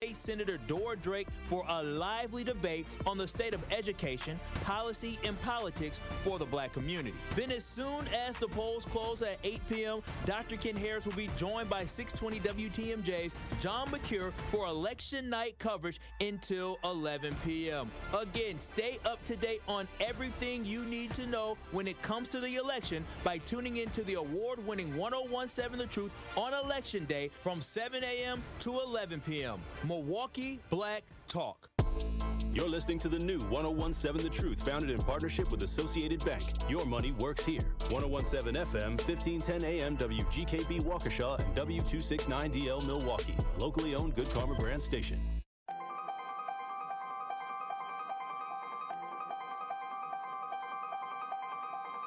State Senator Dora Drake for a lively debate on the state of education, policy, and politics for the black community. Then as soon as the polls close at 8 p.m., Dr. Ken Harris will be joined by 620 WTMJ's John McCure for election night coverage until 11 p.m. Again, stay up to date on everything you need to know when it comes to the election by tuning into the award-winning 1017 The Truth on Election Day from 7 a.m. to 11 p.m. Milwaukee Black Talk. You're listening to the new 1017 The Truth, founded in partnership with Associated Bank. Your money works here. 1017 FM, 1510 AM, WGKB Waukesha, and W269DL Milwaukee. A locally owned Good Karma brand station.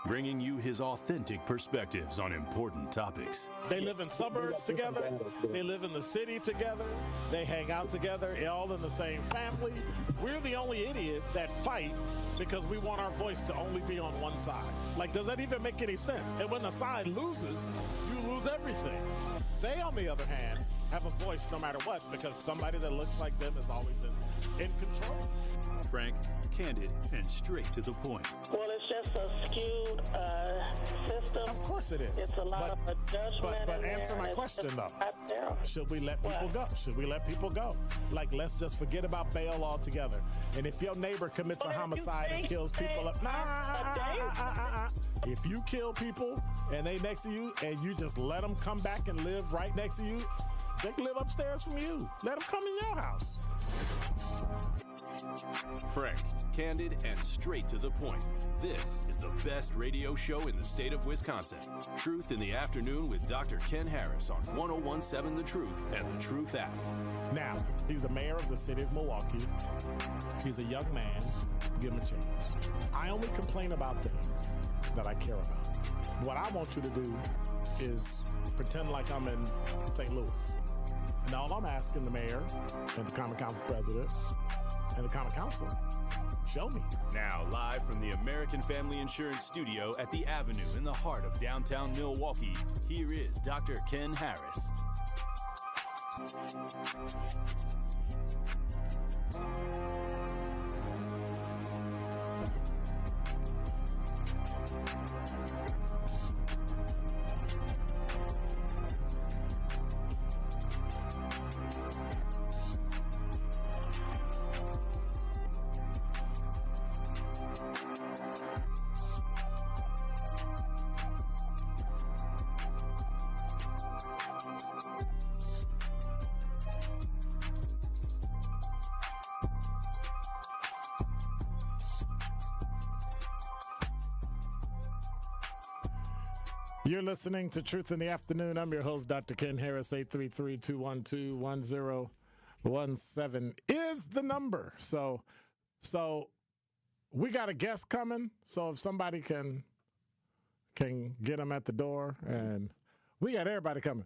Bringing you his authentic perspectives on important topics. They live in suburbs together. They live in the city together. They hang out together, all in the same family. We're the only idiots that fight because we want our voice to only be on one side. Like, does that even make any sense? And when the side loses, you lose everything. They, on the other hand, have a voice no matter what because somebody that looks like them is always in control. Frank, candid, and straight to the point. Well, it's just a skewed system. Of course it is. It's a lot of a judgment. But answer my question, though. Should we let people go? Should we let people go? Like, let's just forget about bail altogether. And if your neighbor commits a homicide and kills people up, if you kill people and they next to you and you just let them come back and live right next to you, they can live upstairs from you. Let them come in your house. Frank, candid, and straight to the point. This is the best radio show in the state of Wisconsin. Truth in the Afternoon with Dr. Ken Harris on 1017 The Truth and The Truth app. Now, he's the mayor of the city of Milwaukee. He's a young man. Give him a chance. I only complain about things that I care about. What I want you to do is pretend like I'm in St. Louis. And all I'm asking the mayor and the Common Council president and the Common Council, show me. Now, live from the American Family Insurance Studio at the Avenue in the heart of downtown Milwaukee, here is Dr. Ken Harris. You're listening to Truth in the Afternoon. I'm your host, Dr. Ken Harris. 833-212-1017 is the number. So we got a guest coming. So if somebody can get them at the door, and we got everybody coming.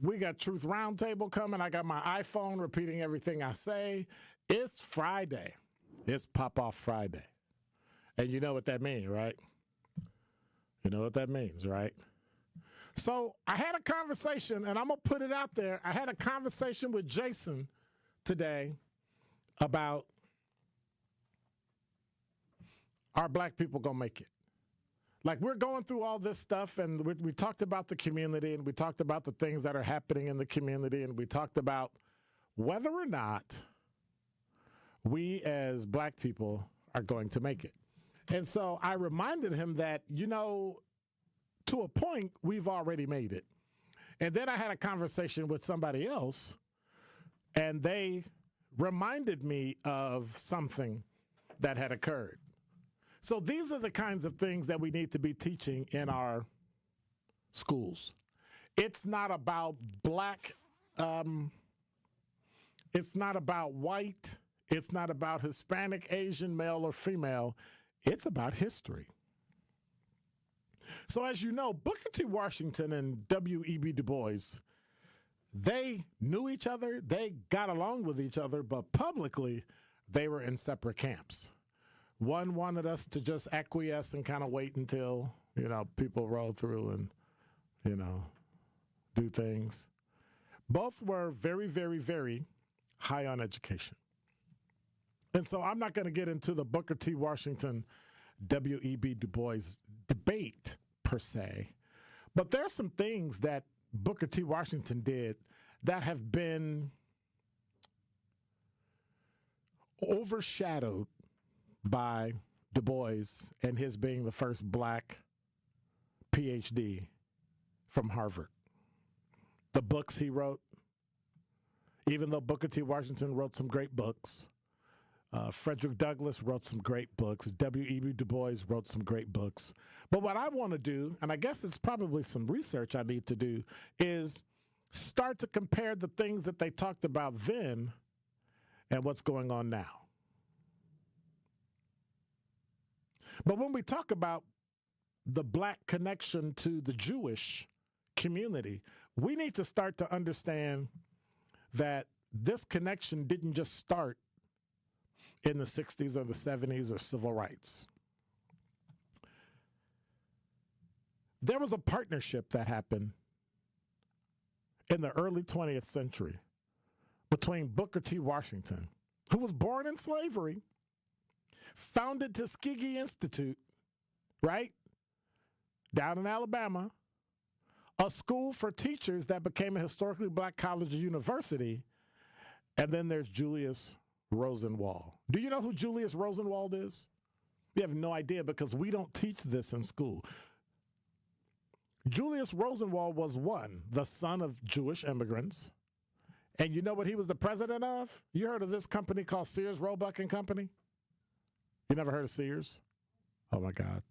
We got Truth Roundtable coming. I got my iPhone repeating everything I say. It's Friday. It's Pop-Off Friday. And you know what that means, right? You know what that means, right? So I had a conversation, and I'm going to put it out there. I had a conversation with Jason today about are black people going to make it? Like, we're going through all this stuff, and we talked about the community, and we talked about the things that are happening in the community, and we talked about whether or not we as black people are going to make it. And so I reminded him that, you know, to a point, we've already made it. And then I had a conversation with somebody else, and they reminded me of something that had occurred. So these are the kinds of things that we need to be teaching in our schools. It's not about black. It's not about white. It's not about Hispanic, Asian, male, or female. It's about history. So as you know, Booker T. Washington and W.E.B. Du Bois, they knew each other, they got along with each other, but publicly they were in separate camps. One wanted us to just acquiesce and kind of wait until, you know, people roll through and, you know, do things. Both were very, very, very high on education. And so I'm not going to get into the Booker T. Washington, W.E.B. Du Bois debate per se, but there are some things that Booker T. Washington did that have been overshadowed by Du Bois and his being the first black PhD from Harvard. The books he wrote, even though Booker T. Washington wrote some great books, Frederick Douglass wrote some great books, W.E.B. Du Bois wrote some great books. But what I want to do, and I guess it's probably some research I need to do, is start to compare the things that they talked about then and what's going on now. But when we talk about the black connection to the Jewish community, we need to start to understand that this connection didn't just start in the 60s or the 70s or civil rights. There was a partnership that happened in the early 20th century between Booker T. Washington, who was born in slavery, founded Tuskegee Institute, right, down in Alabama, a school for teachers that became a historically black college or university, and then there's Julius Rosenwald. Do you know who Julius Rosenwald is? You have no idea because we don't teach this in school. Julius Rosenwald was the son of Jewish immigrants. And you know what he was the president of? You heard of this company called Sears, Roebuck and Company? You never heard of Sears? Oh, my God.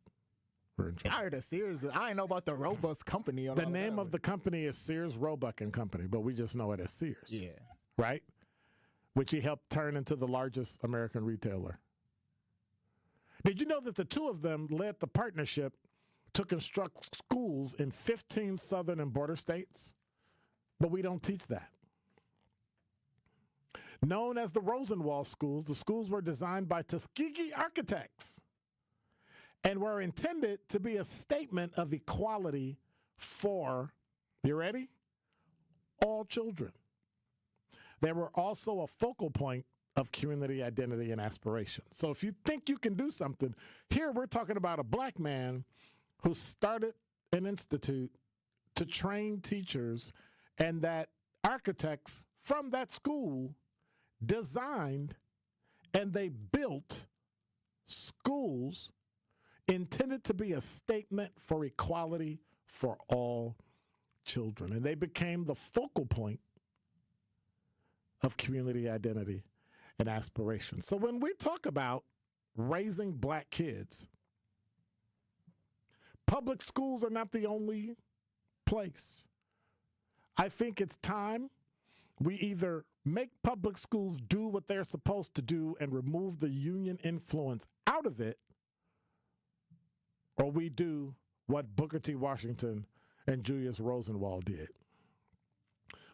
We're in trouble. I heard of Sears. I didn't know about the Robust Company. The name of the company is Sears, Roebuck and Company, but we just know it as Sears. Yeah. Right? Which he helped turn into the largest American retailer. Did you know that the two of them led the partnership to construct schools in 15 southern and border states? But we don't teach that. Known as the Rosenwald schools, the schools were designed by Tuskegee architects and were intended to be a statement of equality for, you ready? All children. They were also a focal point of community identity and aspiration. So if you think you can do something, here we're talking about a black man who started an institute to train teachers, and that architects from that school designed and they built schools intended to be a statement for equality for all children. And they became the focal point of community identity and aspiration. So when we talk about raising black kids, public schools are not the only place. I think it's time we either make public schools do what they're supposed to do and remove the union influence out of it, or we do what Booker T. Washington and Julius Rosenwald did.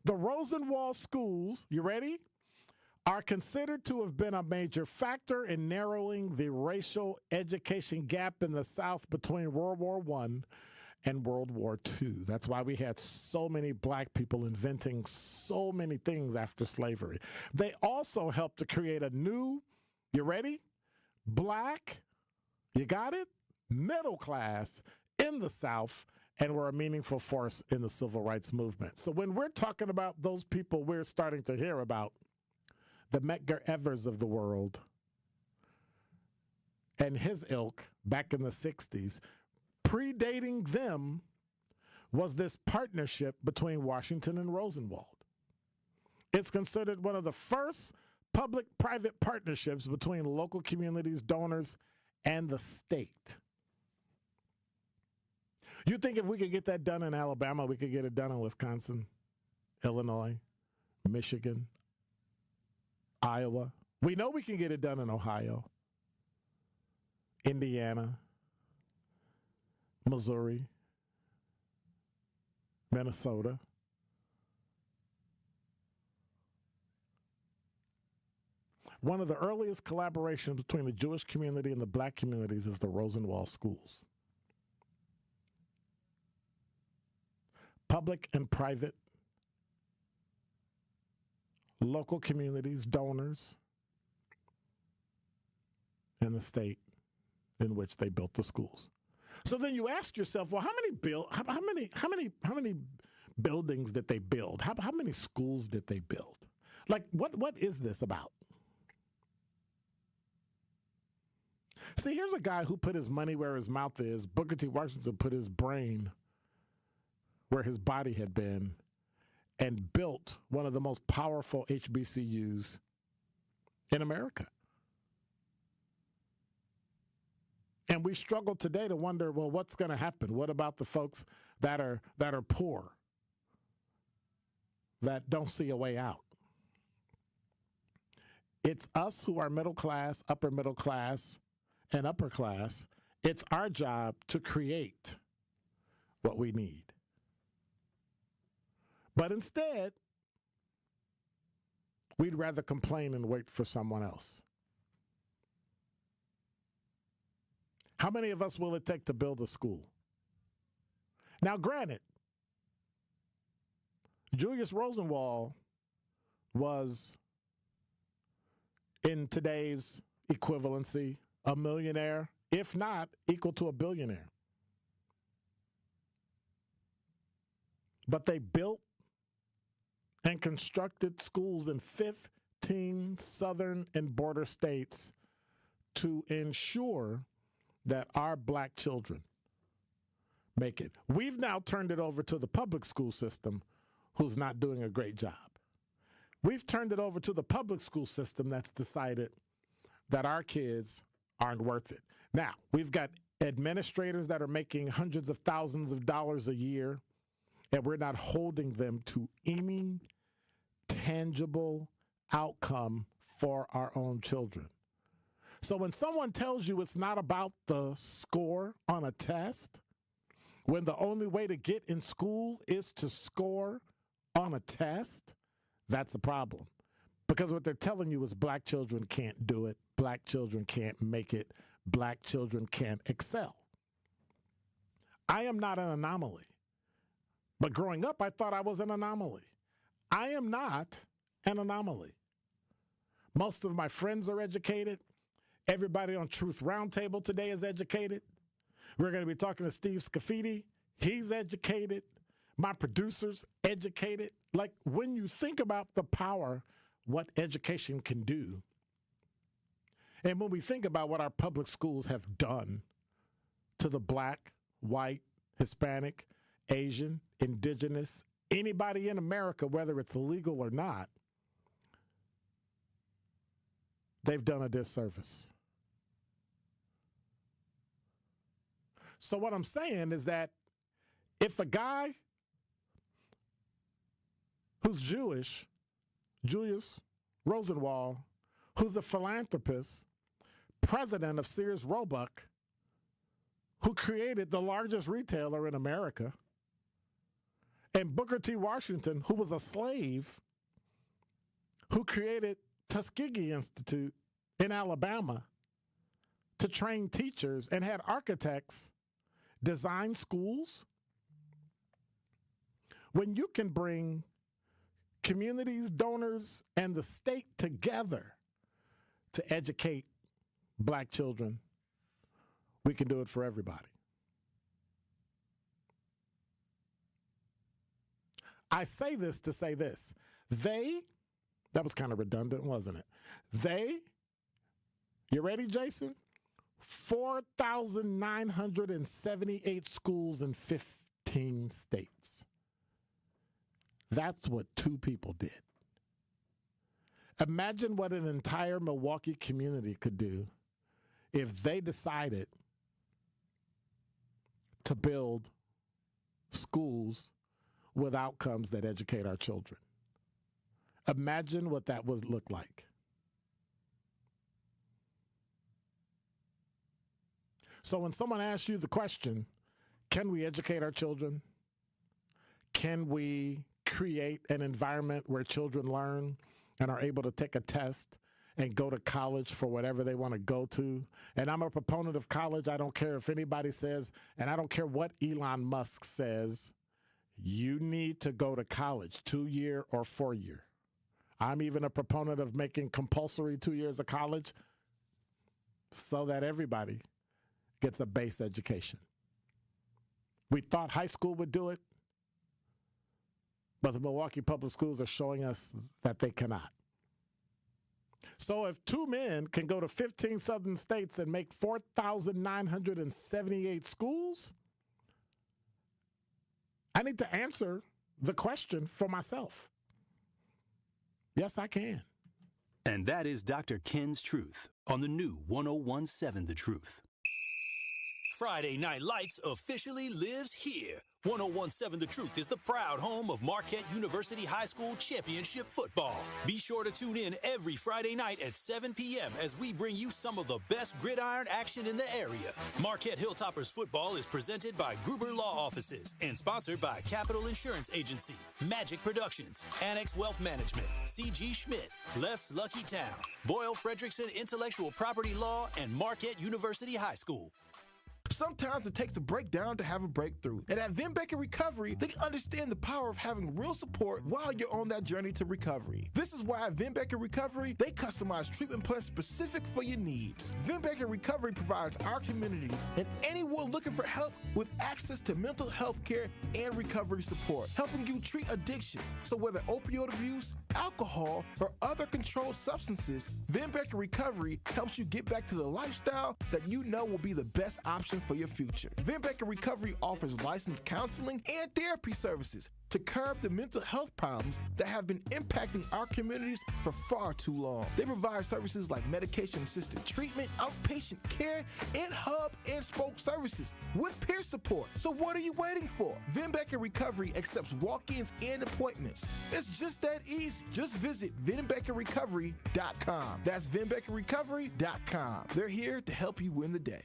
The Rosenwald schools, you ready, are considered to have been a major factor in narrowing the racial education gap in the South between World War I and World War II. That's why we had so many black people inventing so many things after slavery. They also helped to create a new, you ready, black, you got it, middle class in the South, and were a meaningful force in the civil rights movement. So when we're talking about those people we're starting to hear about, the Medgar Evers of the world and his ilk back in the 60s, predating them was this partnership between Washington and Rosenwald. It's considered one of the first public-private partnerships between local communities, donors, and the state. You think if we could get that done in Alabama, we could get it done in Wisconsin, Illinois, Michigan, Iowa? We know we can get it done in Ohio, Indiana, Missouri, Minnesota. One of the earliest collaborations between the Jewish community and the black communities is the Rosenwald schools. Public and private local communities, donors, and the state in which they built the schools. So then you ask yourself, well, how many buildings did they build? How many schools did they build? Like, what is this about? See, here's a guy who put his money where his mouth is. Booker T. Washington put his brain where his body had been and built one of the most powerful HBCUs in America. And we struggle today to wonder, well, what's going to happen? What about the folks that are poor, that don't see a way out? It's us who are middle class, upper middle class, and upper class. It's our job to create what we need. But instead, we'd rather complain and wait for someone else. How many of us will it take to build a school? Now, granted, Julius Rosenwald was, in today's equivalency, a millionaire, if not equal to a billionaire. But they built and constructed schools in 15 southern and border states to ensure that our black children make it. We've now turned it over to the public school system, who's not doing a great job. We've turned it over to the public school system that's decided that our kids aren't worth it. Now, we've got administrators that are making hundreds of thousands of dollars a year, and we're not holding them to any tangible outcome for our own children. So when someone tells you it's not about the score on a test, when the only way to get in school is to score on a test, that's a problem. Because what they're telling you is black children can't do it, black children can't make it, black children can't excel. I am not an anomaly. But growing up, I thought I was an anomaly. I am not an anomaly. Most of my friends are educated. Everybody on Truth Roundtable today is educated. We're going to be talking to Steve Scafidi. He's educated. My producer's educated. Like, when you think about the power, what education can do, and when we think about what our public schools have done to the black, white, Hispanic, Asian, indigenous, anybody in America, whether it's legal or not, they've done a disservice. So what I'm saying is that if a guy who's Jewish, Julius Rosenwald, who's a philanthropist, president of Sears Roebuck, who created the largest retailer in America, and Booker T. Washington, who was a slave, who created Tuskegee Institute in Alabama to train teachers and had architects design schools. When you can bring communities, donors, and the state together to educate black children, we can do it for everybody. I say this to say this. That was kind of redundant, wasn't it? You ready, Jason? 4,978 schools in 15 states. That's what two people did. Imagine what an entire Milwaukee community could do if they decided to build schools with outcomes that educate our children. Imagine what that would look like. So when someone asks you the question, can we educate our children? Can we create an environment where children learn and are able to take a test and go to college for whatever they want to go to? And I'm a proponent of college. I don't care if anybody says, and I don't care what Elon Musk says, you need to go to college, 2-year or 4-year. I'm even a proponent of making compulsory 2 years of college so that everybody gets a base education. We thought high school would do it, but the Milwaukee Public Schools are showing us that they cannot. So if two men can go to 15 southern states and make 4,978 schools, I need to answer the question for myself. Yes, I can. And that is Dr. Ken's Truth on the new 101.7 The Truth. Friday Night Lights officially lives here. 101.7 The Truth is the proud home of Marquette University High School Championship football. Be sure to tune in every Friday night at 7 p.m. as we bring you some of the best gridiron action in the area. Marquette Hilltoppers football is presented by Gruber Law Offices and sponsored by Capital Insurance Agency, Magic Productions, Annex Wealth Management, C.G. Schmidt, Left's Lucky Town, Boyle Frederickson Intellectual Property Law, and Marquette University High School. Sometimes it takes a breakdown to have a breakthrough. And at Vin Baker Recovery, they understand the power of having real support while you're on that journey to recovery. This is why at Vin Baker Recovery, they customize treatment plans specific for your needs. Vin Baker Recovery provides our community and anyone looking for help with access to mental health care and recovery support, helping you treat addiction. So whether opioid abuse, alcohol, or other controlled substances, Vin Baker Recovery helps you get back to the lifestyle that you know will be the best option for your future. Vin Baker Recovery offers licensed counseling and therapy services to curb the mental health problems that have been impacting our communities for far too long. They provide services like medication-assisted treatment, outpatient care, and hub and spoke services with peer support. So what are you waiting for? Vin Baker Recovery accepts walk-ins and appointments. It's just that easy. Just visit VinBakerRecovery.com. That's VinBakerRecovery.com. They're here to help you win the day.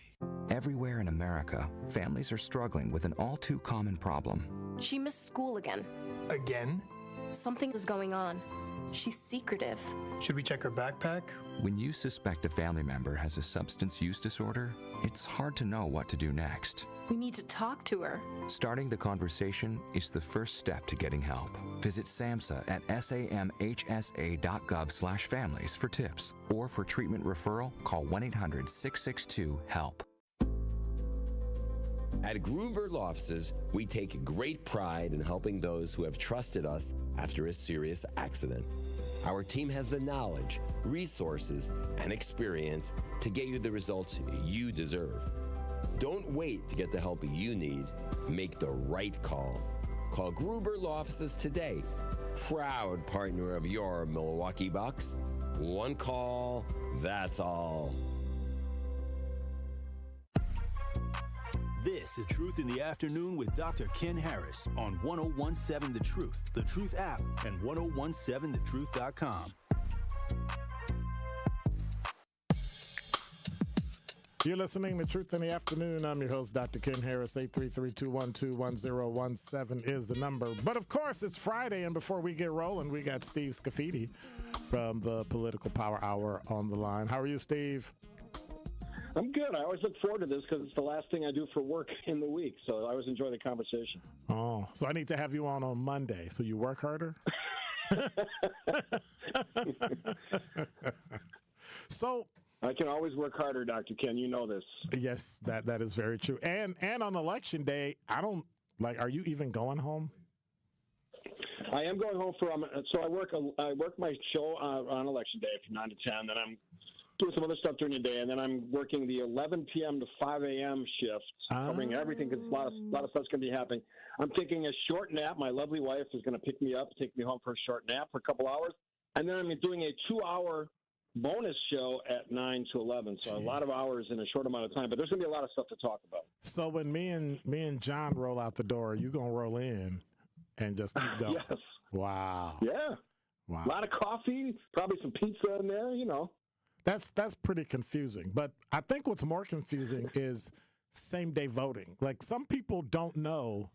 Everywhere in America, families are struggling with an all-too-common problem. She missed school again. Again? Something is going on. She's secretive. Should we check her backpack? When you suspect a family member has a substance use disorder, it's hard to know what to do next. We need to talk to her. Starting the conversation is the first step to getting help. Visit SAMHSA at samhsa.gov/families for tips, or for treatment referral, call 1-800-662-HELP. At Gruber Law Offices, we take great pride in helping those who have trusted us after a serious accident. Our team has the knowledge, resources, and experience to get you the results you deserve. Don't wait to get the help you need. Make the right call. Call Gruber Law Offices today. Proud partner of your Milwaukee Bucks. One call, that's all. This is Truth in the Afternoon with Dr. Ken Harris on 101.7 The Truth app, and 1017thetruth.com. You're listening to Truth in the Afternoon. I'm your host, Dr. Ken Harris. 833-212-1017 is the number. But, of course, it's Friday, and before we get rolling, we got Steve Scafidi from the Political Power Hour on the line. How are you, Steve? I'm good. I always look forward to this because it's the last thing I do for work in the week. So I always enjoy the conversation. Oh, so I need to have you on Monday so you work harder? So I can always work harder, Dr. Ken. You know this. Yes, that is very true. And on Election Day, are you even going home? I am going home so I work my show on Election Day from 9 to 10, then I'm doing some other stuff during the day, and then I'm working the 11 p.m. to 5 a.m. shift, covering everything because a lot of stuff's going to be happening. I'm taking a short nap. My lovely wife is going to pick me up, take me home for a short nap for a couple hours, and then I'm doing a 2-hour bonus show at 9 to 11. So a lot of hours in a short amount of time, but there's going to be a lot of stuff to talk about. So when me and John roll out the door, you going to roll in and just keep going? Yes. Wow. Yeah. Wow. A lot of coffee, probably some pizza in there, you know. That's pretty confusing. But I think what's more confusing is same-day voting. Like, some people don't know,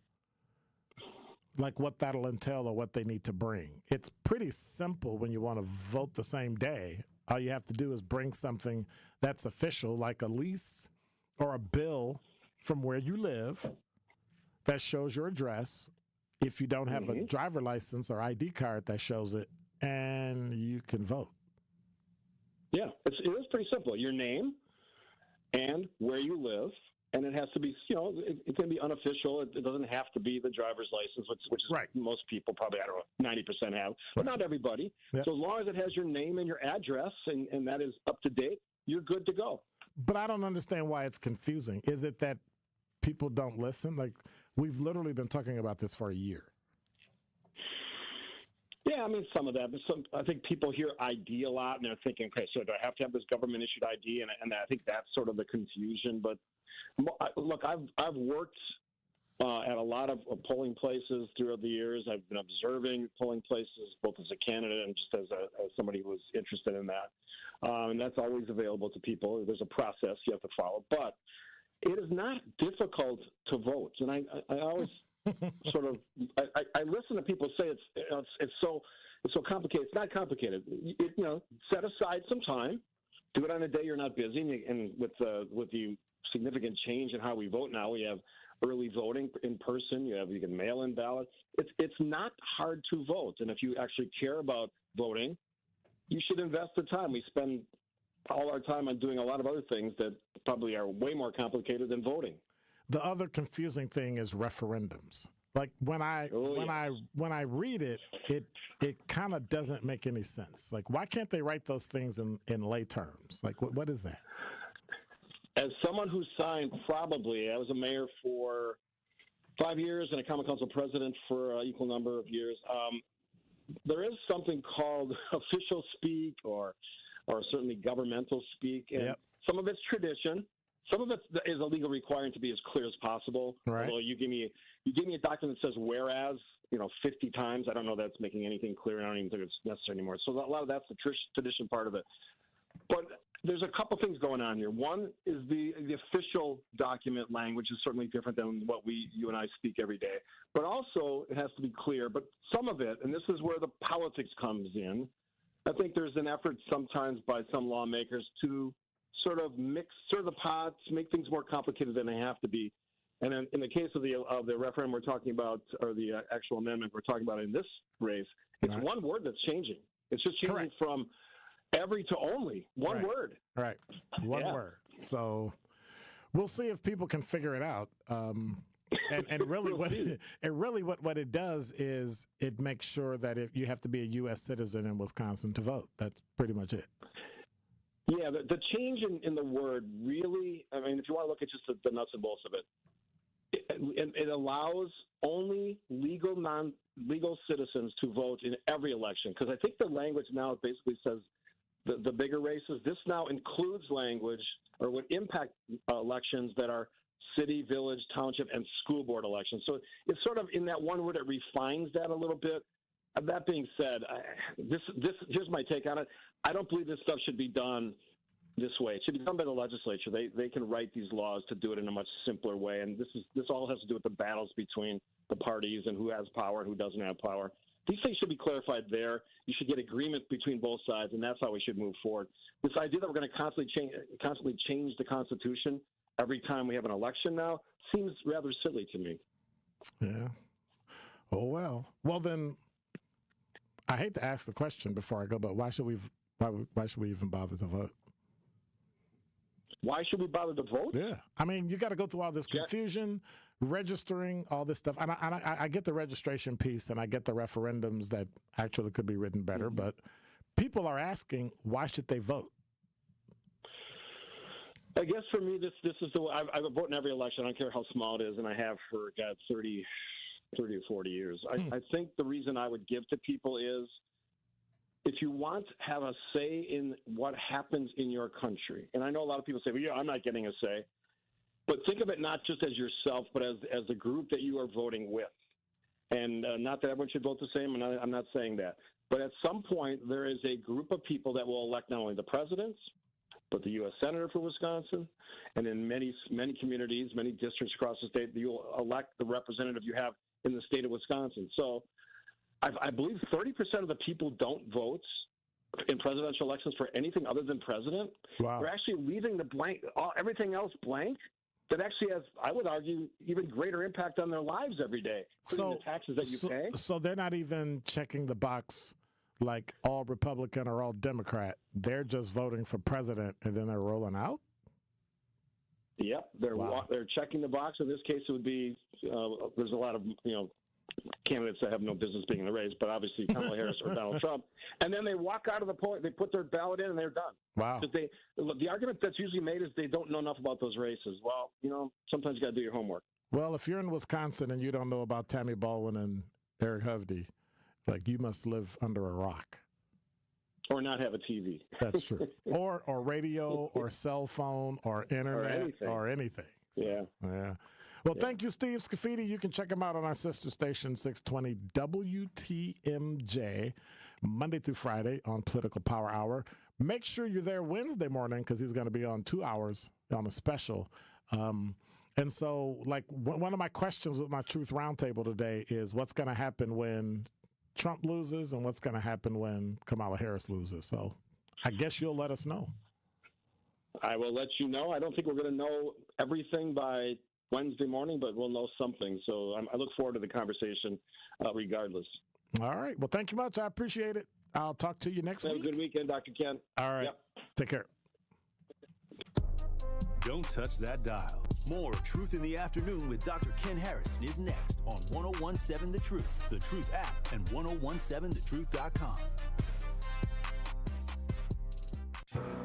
like, what that'll entail or what they need to bring. It's pretty simple when you want to vote the same day. All you have to do is bring something that's official, like a lease or a bill from where you live that shows your address. If you don't have a driver license or ID card that shows it, and you can vote. Yeah, it is pretty simple. Your name and where you live, and it has to be, it can be unofficial. It doesn't have to be the driver's license, which is right. Most people probably, 90% have, but not everybody. Yep. So as long as it has your name and your address and that is up to date, you're good to go. But I don't understand why it's confusing. Is it that people don't listen? Like, we've literally been talking about this for a year. Yeah, I mean, some of that. But I think people hear ID a lot, and they're thinking, okay, so do I have to have this government-issued ID? And I think that's sort of the confusion. But, look, I've worked at a lot of polling places throughout the years. I've been observing polling places, both as a candidate and just as somebody who was interested in that. And that's always available to people. There's a process you have to follow. But it is not difficult to vote. And I always sort of I listen to people say it's so complicated. It's not complicated. Set aside some time. Do it on a day you're not busy. And with the significant change in how we vote now, we have early voting in person. You can mail in ballots. It's not hard to vote. And if you actually care about voting, you should invest the time. We spend all our time on doing a lot of other things that probably are way more complicated than voting. The other confusing thing is referendums. Like when I read it, it kind of doesn't make any sense. Like, why can't they write those things in lay terms? Like, what is that? As someone who signed, I was a mayor for 5 years and a common council president for an equal number of years. There is something called official speak or certainly governmental speak, and some of it's tradition. Some of it is a legal requirement to be as clear as possible. Right. Although you give me a document that says whereas 50 times, I don't know that's making anything clear. I don't even think it's necessary anymore. So a lot of that's the tradition part of it. But there's a couple things going on here. One is the official document language is certainly different than what you and I speak every day. But also it has to be clear. But some of it, and this is where the politics comes in, I think there's an effort sometimes by some lawmakers to sort of stir the pots, make things more complicated than they have to be. And in the case of the referendum we're talking about, or the actual amendment we're talking about in this race, it's one word that's changing. It's just changing from every to only one word. Right, one word. So we'll see if people can figure it out. And really, what it does is it makes sure that if you have to be a U.S. citizen in Wisconsin to vote. That's pretty much it. Yeah, the change in the word really, I mean, if you want to look at just the nuts and bolts of it, it allows only non-legal citizens to vote in every election. Because I think the language now basically says the bigger races, this now includes language or would impact elections that are city, village, township, and school board elections. So it's sort of in that one word, it refines that a little bit. That being said, here's my take on it. I don't believe this stuff should be done this way. It should be done by the legislature. They can write these laws to do it in a much simpler way. And this all has to do with the battles between the parties and who has power and who doesn't have power. These things should be clarified there. You should get agreement between both sides, and that's how we should move forward. This idea that we're going to constantly change the Constitution every time we have an election now seems rather silly to me. Yeah. Oh, well. Well, then, I hate to ask the question before I go, but why should we even bother to vote? Why should we bother to vote? Yeah. I mean, you got to go through all this confusion, registering, all this stuff. And I get the registration piece, and I get the referendums that actually could be written better, but people are asking, why should they vote? I guess for me, this is the way I vote in every election. I don't care how small it is, and I have for, 30 or 40 years. I think the reason I would give to people is if you want to have a say in what happens in your country, and I know a lot of people say, well, yeah, I'm not getting a say, but think of it not just as yourself, but as the group that you are voting with. And not that everyone should vote the same, and I'm not saying that. But at some point, there is a group of people that will elect not only the presidents, but the U.S. Senator for Wisconsin, and in many communities, many districts across the state, you'll elect the representative you have in the state of Wisconsin. So I believe 30% of the people don't vote in presidential elections for anything other than president. Wow. They're actually leaving everything else blank. That actually has, I would argue, even greater impact on their lives every day, including the taxes that you pay. So they're not even checking the box like all Republican or all Democrat, they're just voting for president and then they're rolling out? Yep, they're checking the box. In this case, it would be there's a lot of candidates that have no business being in the race, but obviously Kamala Harris or Donald Trump. And then they walk out of the polling, they put their ballot in, and they're done. Wow. The argument that's usually made is they don't know enough about those races. Well, sometimes you got to do your homework. Well, if you're in Wisconsin and you don't know about Tammy Baldwin and Eric Hovde, you must live under a rock. Or not have a TV. That's true. or radio or cell phone or internet or anything. So, yeah. Well, thank you, Steve Scafidi. You can check him out on our sister station, 620 WTMJ, Monday through Friday on Political Power Hour. Make sure you're there Wednesday morning because he's going to be on 2 hours on a special. And so, one of my questions with my Truth Roundtable today is what's going to happen when Trump loses and what's going to happen when Kamala Harris loses. So I guess you'll let us know. I will let you know. I don't think we're going to know everything by Wednesday morning, but we'll know something. So I look forward to the conversation regardless. All right. Well, thank you much. I appreciate it. I'll talk to you next week. Have a good weekend, Dr. Ken. All right. Yep. Take care. Don't touch that dial. More of Truth in the Afternoon with Dr. Ken Harrison is next on 1017 The Truth, The Truth app, and 1017thetruth.com.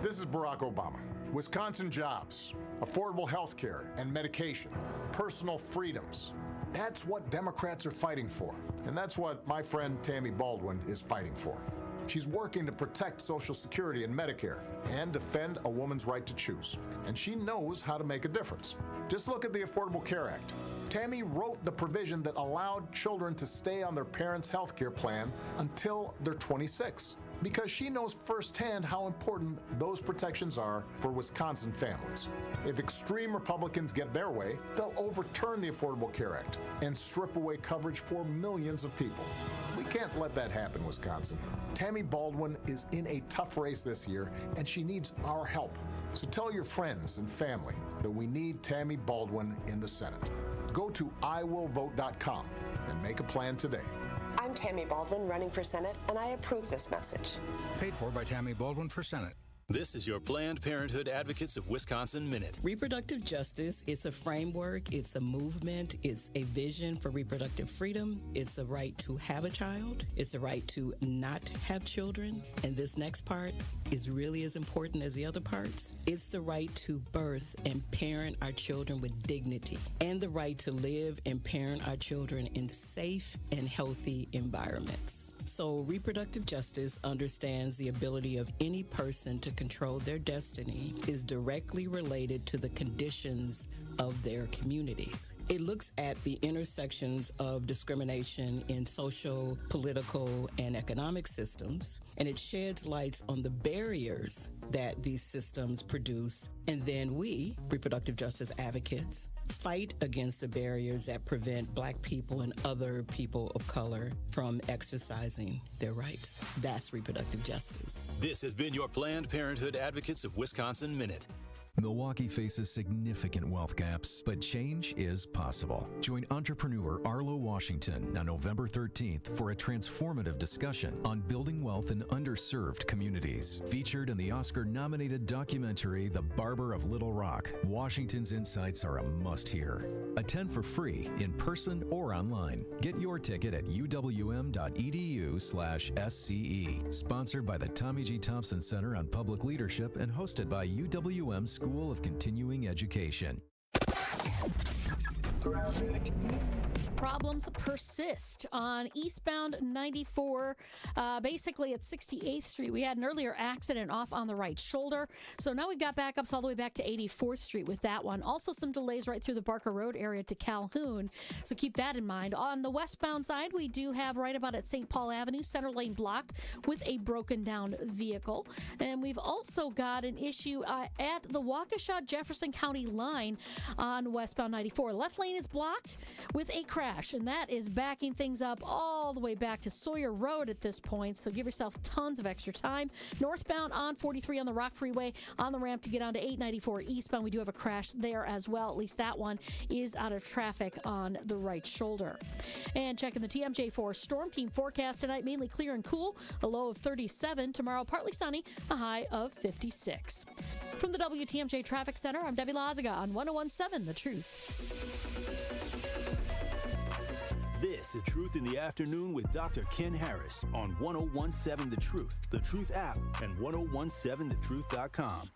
This is Barack Obama. Wisconsin jobs, affordable health care and medication, personal freedoms. That's what Democrats are fighting for. And that's what my friend Tammy Baldwin is fighting for. She's working to protect Social Security and Medicare and defend a woman's right to choose. And she knows how to make a difference. Just look at the Affordable Care Act. Tammy wrote the provision that allowed children to stay on their parents' health care plan until they're 26, because she knows firsthand how important those protections are for Wisconsin families. If extreme Republicans get their way, they'll overturn the Affordable Care Act and strip away coverage for millions of people. We can't let that happen, Wisconsin. Tammy Baldwin is in a tough race this year, and she needs our help. So tell your friends and family that we need Tammy Baldwin in the Senate. Go to iwillvote.com and make a plan today. I'm Tammy Baldwin, running for Senate, and I approve this message. Paid for by Tammy Baldwin for Senate. This is your Planned Parenthood Advocates of Wisconsin Minute. Reproductive justice is a framework, it's a movement, it's a vision for reproductive freedom, it's a right to have a child, it's a right to not have children, and this next part is really as important as the other parts. It's the right to birth and parent our children with dignity, and the right to live and parent our children in safe and healthy environments. So reproductive justice understands the ability of any person to control their destiny is directly related to the conditions of their communities. It looks at the intersections of discrimination in social, political, and economic systems, and it sheds lights on the barriers that these systems produce. And then we, reproductive justice advocates, fight against the barriers that prevent Black people and other people of color from exercising their rights. That's reproductive justice. This has been your Planned Parenthood Advocates of Wisconsin Minute. Milwaukee faces significant wealth gaps, but change is possible. Join entrepreneur Arlo Washington on November 13th for a transformative discussion on building wealth in underserved communities. Featured in the Oscar-nominated documentary The Barber of Little Rock, Washington's insights are a must-hear. Attend for free, in person or online. Get your ticket at uwm.edu/SCE. Sponsored by the Tommy G. Thompson Center on Public Leadership and hosted by UWM School of Continuing Education. Problems persist on eastbound 94, basically at 68th Street. We had an earlier accident off on the right shoulder, so now we've got backups all the way back to 84th Street with that one. Also some delays right through the Barker Road area to Calhoun, so keep that in mind. On the westbound side, we do have right about at St. Paul Avenue, center lane blocked with a broken down vehicle. And we've also got an issue at the Waukesha-Jefferson County line on westbound 94. Left lane is blocked with a crash, and that is backing things up all the way back to Sawyer Road at this point, so give yourself tons of extra time. Northbound on 43 on the Rock Freeway, on the ramp to get onto 894 eastbound. We do have a crash there as well. At least that one is out of traffic on the right shoulder. And checking the TMJ4 Storm Team forecast tonight, mainly clear and cool, a low of 37. Tomorrow, partly sunny, a high of 56. From the WTMJ Traffic Center, I'm Debbie Lazaga on 101.7 The Truth. This is Truth in the Afternoon with Dr. Ken Harris on 101.7 The Truth app, and 1017thetruth.com.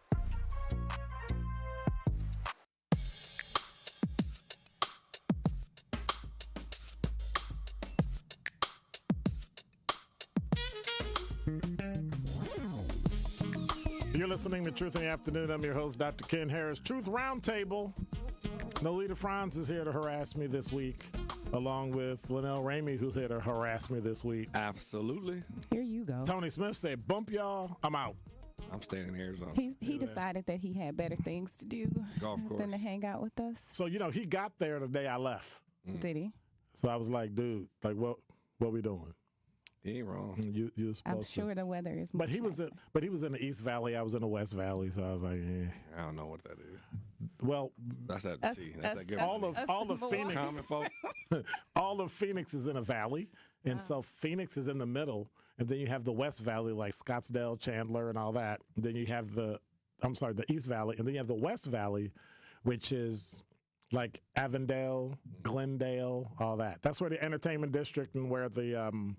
You're listening to Truth in the Afternoon. I'm your host, Dr. Ken Harris. Truth Roundtable. Nolita Franz is here to harass me this week, along with Linnell Ramey, who's here to harass me this week. Absolutely. Here you go. Tony Smith said, bump y'all, I'm out. I'm staying in Arizona. He decided that he had better things to do than to hang out with us. So, he got there the day I left. Did he? So I was like, dude, what we doing? He ain't wrong. You I'm sure the weather is. But he was in the East Valley. I was in the West Valley. So I was like, I don't know what that is. Well, that's that. That's that good. All of Phoenix, common folk. all of Phoenix is in a valley, and so Phoenix is in the middle, and then you have the West Valley like Scottsdale, Chandler, and all that. And then you have the East Valley, and then you have the West Valley, which is like Avondale, Glendale, all that. That's where the entertainment district and where the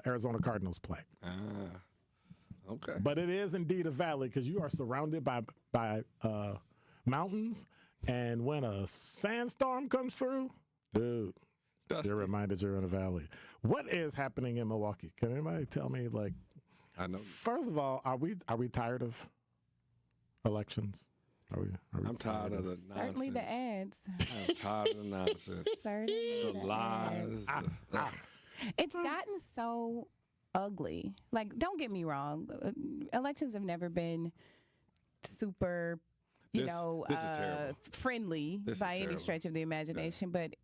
Arizona Cardinals play. Okay. But it is indeed a valley because you are surrounded by mountains, and when a sandstorm comes through, dude, you're reminded you're in a valley. What is happening in Milwaukee? Can anybody tell me? I know. First of all, are we tired of elections? I'm tired of the nonsense. Certainly the ads. I'm tired of the nonsense. Certainly the lies. It's gotten so ugly. Don't get me wrong. Elections have never been super, this is terrible. Friendly by any stretch of the imagination. Yeah. But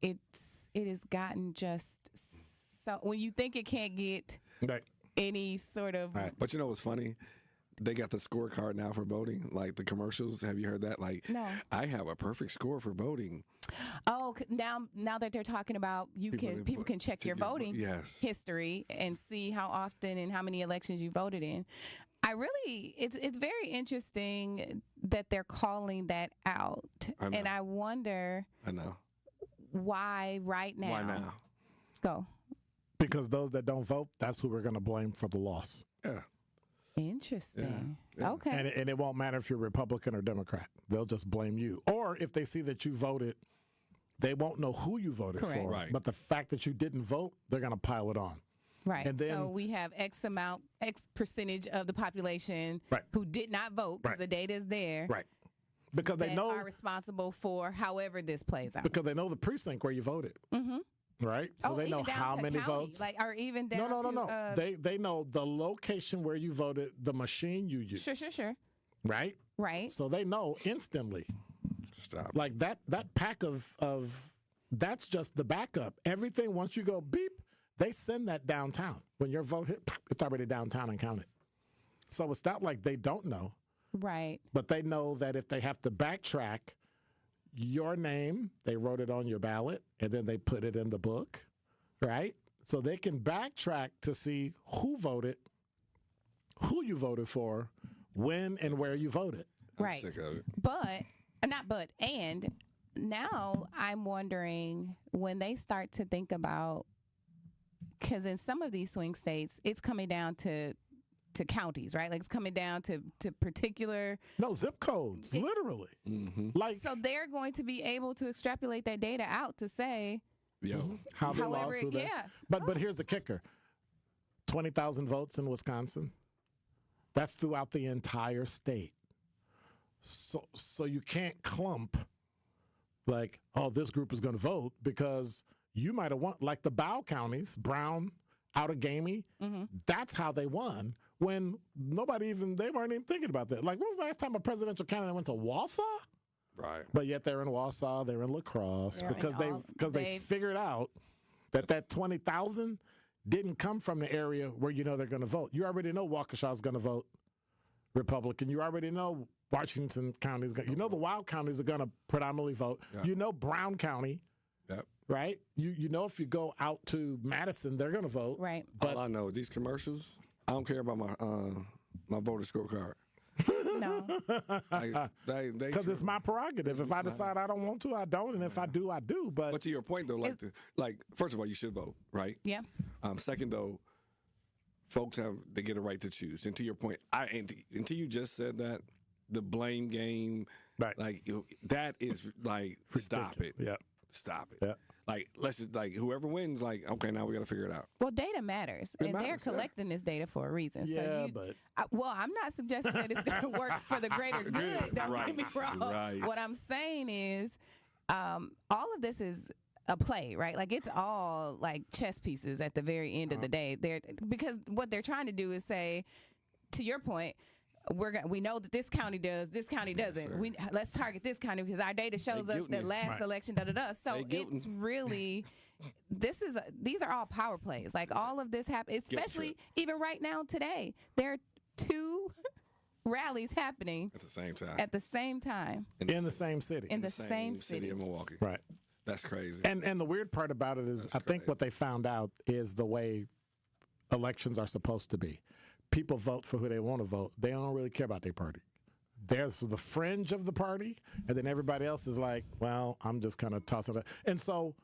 it has gotten just so. When you think it can't get any sort of. Right. But you know what's funny? They got the scorecard now for voting, like the commercials. Have you heard that? No. I have a perfect score for voting. Oh, now that they're talking about people can check your voting history and see how often and how many elections you voted in. It's very interesting that they're calling that out. And I wonder why right now. Why now? Go. Because those that don't vote, that's who we're going to blame for the loss. Yeah. Interesting. Yeah. Okay. And it won't matter if you're Republican or Democrat. They'll just blame you. Or if they see that you voted, they won't know who you voted for. Right. But the fact that you didn't vote, they're going to pile it on. Right. And then, so we have X percentage of the population who did not vote because the data is there. Right. Because they know are responsible for however this plays out. Because they know the precinct where you voted. Mm-hmm. Right? So they know how many votes. Or even down No. They know the location where you voted, the machine you used. Sure. Right? Right. So they know instantly. Stop. Like that pack of that's just the backup. Everything, once you go beep, they send that downtown. When your vote hit, it's already downtown and counted. So it's not like they don't know. Right. But they know that if they have to backtrack your name, they wrote it on your ballot, and then they put it in the book, right? So they can backtrack to see who voted, who you voted for, when and where you voted. Right. I'm sick of it. And now I'm wondering when they start to think about, because in some of these swing states, it's coming down to counties, right? Like it's coming down to particular zip codes, literally. Mm-hmm. So they're going to be able to extrapolate that data out to say, how they lost, who they. Yeah. But here's the kicker: 20,000 votes in Wisconsin. That's throughout the entire state. So you can't clump like, oh, this group is going to vote because you might have won, like the Bow counties, Brown, Outagamie. Mm-hmm. That's how they won. When they weren't even thinking about that. Like, when was the last time a presidential candidate went to Wausau? Right. But yet they're in Wausau, they're in La Crosse because they figured out that 20,000 didn't come from the area where you know they're going to vote. You already know Waukesha's going to vote Republican. You already know Washington County is going. You know the wild counties are going to predominantly vote. Yeah. You know Brown County. Yep. Right. You know if you go out to Madison, they're going to vote. Right. But all I know is these commercials. I don't care about my voter scorecard. No. Because it's my prerogative. If I decide I don't want to, I don't, and if I do, I do. But to your point though, first of all, you should vote, right? Yeah. Second though, folks they get a right to choose. And to your point, until you just said that, the blame game, right. That is stop it. Yeah. Stop it. Yeah. Let's just whoever wins, okay, now we got to figure it out. Well, data matters, they're collecting this data for a reason. Yeah, I'm not suggesting that it's going to work for the greater good. Don't get me wrong. Right. What I'm saying is, all of this is a play, right? It's all like chess pieces at the very end of the day. Because what they're trying to do is say, to your point, we know that this county does, this county doesn't. Let's target this county because our data shows us that last election, So it's really, these are all power plays. All of this happens, especially even right now today. There are 2 rallies happening at the same time. In the same city. In the same city of Milwaukee. Right. That's crazy. And the weird part about it is, I think what they found out is the way elections are supposed to be. People vote for who they want to vote. They don't really care about their party. There's the fringe of the party, and then everybody else is like, well, I'm just kind of tossing it. And so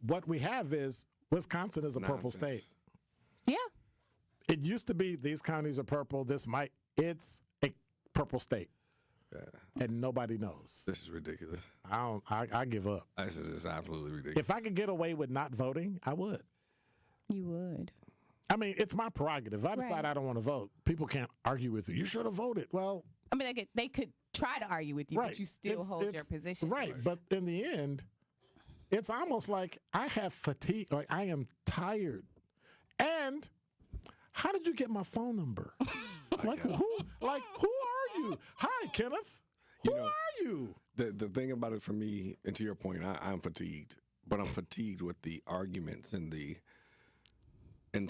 what we have is Wisconsin is a purple state. Yeah. It used to be these counties are purple. It's a purple state. Yeah. And nobody knows. This is ridiculous. I give up. This is just absolutely ridiculous. If I could get away with not voting, I would. You would. I mean, it's my prerogative. If I decide I don't want to vote, people can't argue with you. You should have voted. Well, I mean, they could try to argue with you, but you still hold your position. Right. But in the end, it's almost like I have fatigue. I am tired. And how did you get my phone number? Who are you? Hi, Kenneth. Who are you? The thing about it for me, and to your point, I'm fatigued. But I'm fatigued with the arguments and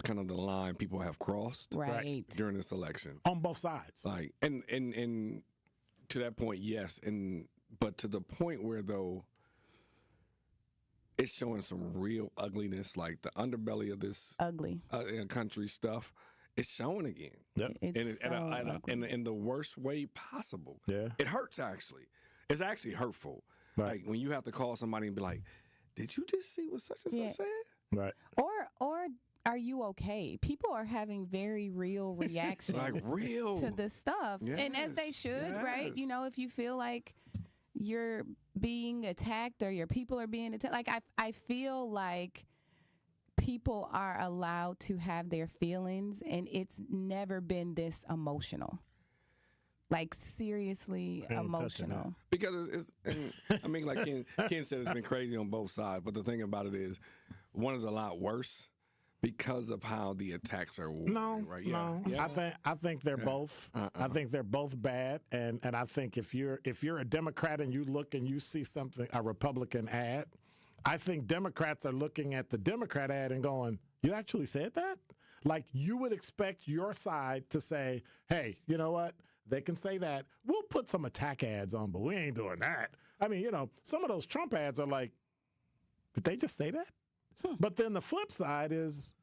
kind of the line people have crossed during this election on both sides. And to that point, yes, but to the point where though it's showing some real ugliness, like the underbelly of this ugly country stuff. It's showing again. Yep. In the worst way possible. Yeah. It hurts actually. It's actually hurtful. Right. When you have to call somebody and be like, "Did you just see what such and such said?" Right. Or are you okay? People are having very real reactions to this stuff. Yes. And as they should, right? If you feel like you're being attacked or your people are being attacked, I feel like people are allowed to have their feelings, and it's never been this emotional. Seriously emotional. Because like Ken said, it's been crazy on both sides. But the thing about it is, one is a lot worse because of how the attacks are worded, right? No. I think they're both. I think they're both bad, and I think if you're a Democrat and you look and you see a Republican ad, I think Democrats are looking at the Democrat ad and going, "You actually said that?" Like you would expect your side to say, "Hey, you know what? They can say that. We'll put some attack ads on, but we ain't doing that." I mean, some of those Trump ads are like, did they just say that? But then the flip side is,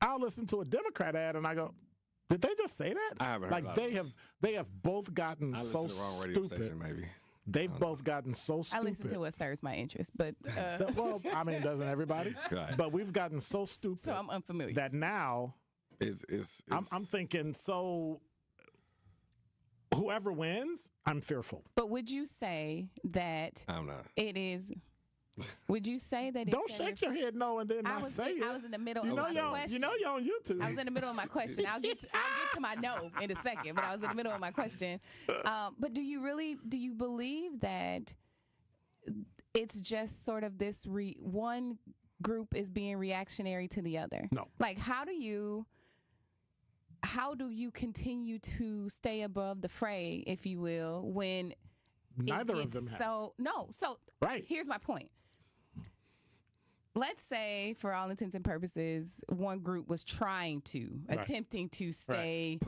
I'll listen to a Democrat ad and I go, did they just say that? I haven't heard they have both gotten so to the wrong radio stupid. Station, maybe. They've both gotten so stupid. I listen to what serves my interest, but well, I mean, doesn't everybody? Right. But we've gotten so stupid. So I'm unfamiliar. That now, I'm thinking so. Whoever wins, I'm fearful. But would you say that I'm not. It is? Would you say that? Don't shake your head no and then not say it. I was in the middle of my question. You know you're on YouTube. I was in the middle of my question. I'll get to my no in a second, but I was in the middle of my question. But do you believe that it's just sort of this one group is being reactionary to the other? No. Like how do you continue to stay above the fray, if you will, when Neither of them have. So right. Here's my point. Let's say, for all intents and purposes, one group was attempting to stay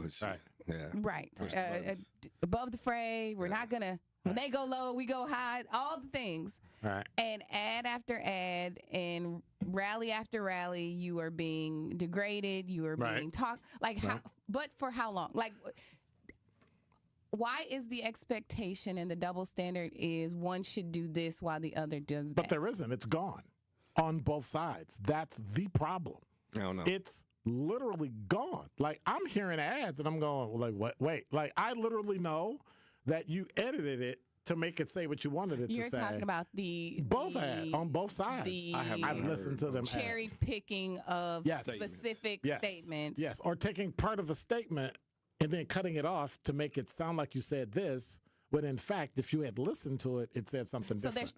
above the fray. We're not gonna. When they go low, we go high. All the things. Right. And ad after ad and rally after rally, you are being degraded. You are being talked but for how long? Like, why is the expectation and the double standard is one should do this while the other does that? But there isn't. It's gone on both sides. That's the problem. I don't know. It's literally gone. Like, I'm hearing ads and I'm going, well, like, what? Wait. Like, I literally know that you edited it to make it say what you wanted it to say. You're talking about both ads on both sides. I've listened to them. Cherry picking of specific statements. Yes, or taking part of a statement and then cutting it off to make it sound like you said this, when in fact, if you had listened to it, it said something different. So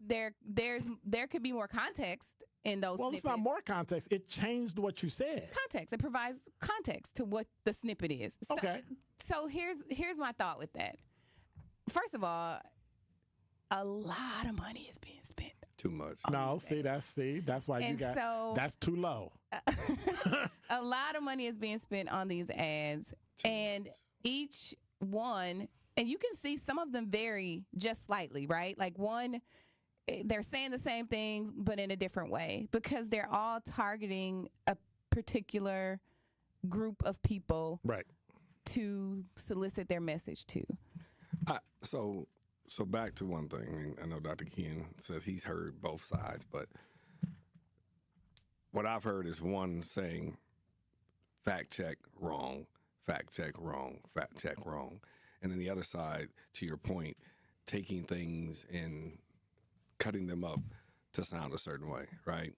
there could be more context in those snippets. It's not more context. It changed what you said. Context. It provides context to what the snippet is. Okay. So here's my thought with that. First of all, a lot of money is being spent. Too much. No, that's why that's too low. A lot of money is being spent on these ads, and each one, and you can see some of them vary just slightly, right? Like one, they're saying the same things, but in a different way, because they're all targeting a particular group of people to solicit their message to. So back to one thing. I mean, I know Dr. Ken says he's heard both sides, but what I've heard is one saying fact check wrong, fact check wrong, fact check wrong. And then the other side, to your point, taking things and cutting them up to sound a certain way, right?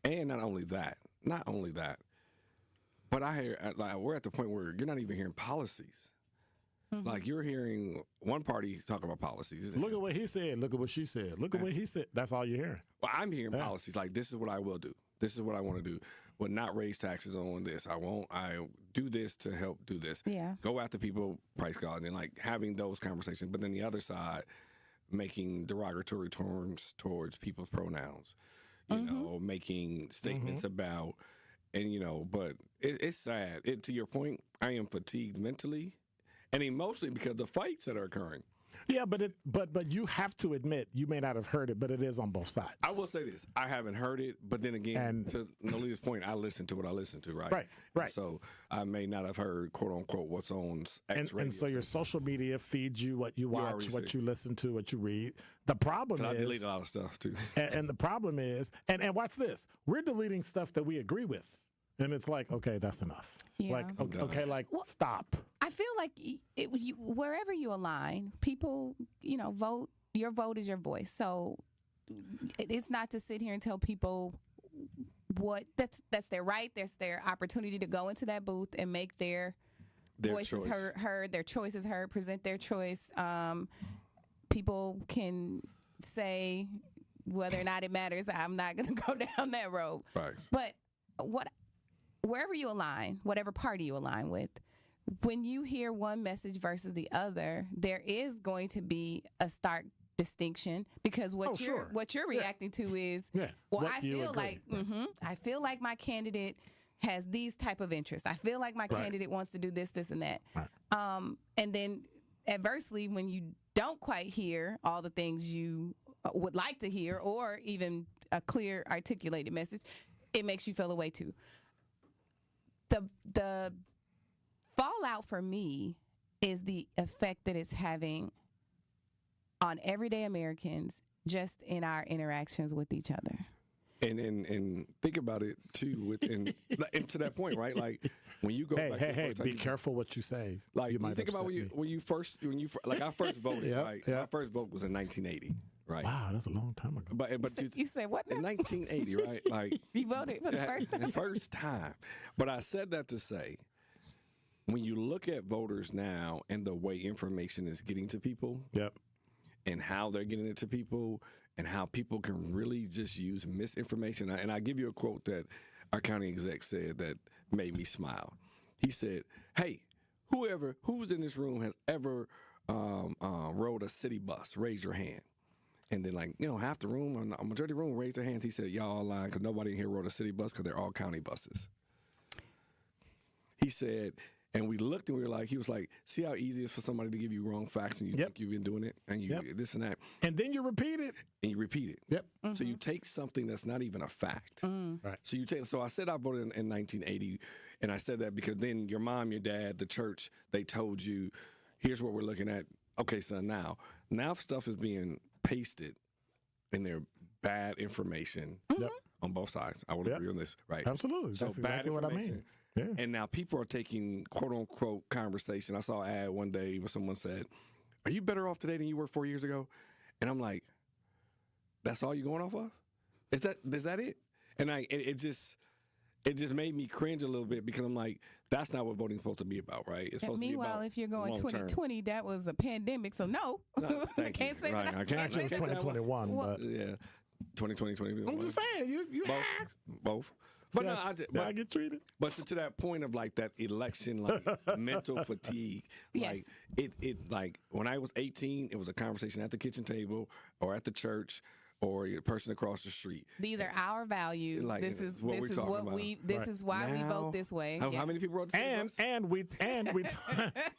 And not only that, but I hear, like, we're at the point where you're not even hearing policies. Mm-hmm. Like, you're hearing one party talk about policies. Look at what he said. Look at what she said. Look at what he said. That's all you're hearing. Well, I'm hearing policies like, this is what I will do. This is what I want to do. Will not raise taxes on this. I do this to help do this. Yeah. Go after people, price God, and like having those conversations. But then the other side, making derogatory terms towards people's pronouns. You know, making statements about, and but it's sad. To your point, I am fatigued mentally and emotionally because the fights that are occurring. Yeah, but you have to admit you may not have heard it, but it is on both sides. I will say this: I haven't heard it, but then again, to Nolia's point, I listen to what I listen to, right? Right. So I may not have heard, quote unquote, what's on X radio. And so your social media feeds you what you watch, what you listen to, what you read. The problem is I delete a lot of stuff too. And the problem is, and watch this: we're deleting stuff that we agree with. And it's like, okay, that's enough. Yeah. Like, okay, stop. I feel like wherever you align, people, vote. Your vote is your voice. So it's not to sit here and tell people that's their right. That's their opportunity to go into that booth and make their voices heard, their choices heard, present their choice. People can say whether or not it matters. I'm not going to go down that road. Right. But wherever you align, whatever party you align with, when you hear one message versus the other, there is going to be a stark distinction because what you're reacting to is, I feel like my candidate has these type of interests. I feel like my candidate wants to do this, this, and that. Right. And then adversely, when you don't quite hear all the things you would like to hear, or even a clear, articulated message, it makes you feel away too. The fallout for me is the effect that it's having on everyday Americans just in our interactions with each other. And think about it too, and to that point, right? Like when you go back. Hey, be careful what you say. Like you think about when you first like I first voted. Right? My first vote was in 1980. Right. Wow, that's a long time ago. But you said what? In 1980, right? Like you voted for the first time. The first time. But I said that to say, when you look at voters now and the way information is getting to people, and how they're getting it to people, and how people can really just use misinformation. And I give you a quote that our county exec said that made me smile. He said, "Hey, who's in this room has ever rode a city bus? Raise your hand. And then, half the room, a majority of the room raised their hands. He said, y'all all lying because nobody in here rode a city bus because they're all county buses. He said, and we looked and we were like, he was like, see how easy it is for somebody to give you wrong facts and you think you've been doing it and you this and that. And then you repeat it. And you repeat it. Yep. Mm-hmm. So you take something that's not even a fact. Right. So I said I voted in 1980, and I said that because then your mom, your dad, the church, they told you, here's what we're looking at. Okay, son, now stuff is being pasted in their bad information on both sides. I would agree on this, right? Absolutely. So that's bad exactly what I mean. Yeah. And now people are taking quote unquote conversation. I saw an ad one day where someone said, "Are you better off today than you were 4 years ago?" And I'm like, "That's all you're going off of? Is that it?" And it just made me cringe a little bit because I'm like, that's not what voting's supposed to be about, right? It's supposed meanwhile, to be about if you're going long-term. 2020, that was a pandemic, so no. Thank can't you. say Right. that. I can't Actually, it was 2021, but yeah, 2020, 2021. I'm just saying, you both, asked. both. But See how I get treated. But to that point of like that election, like mental fatigue, like it like when I was 18, it was a conversation at the kitchen table or at the church or a person across the street. These are our values. Like, this is what this we're is what talking we about. this is why we vote this way. How many people wrote the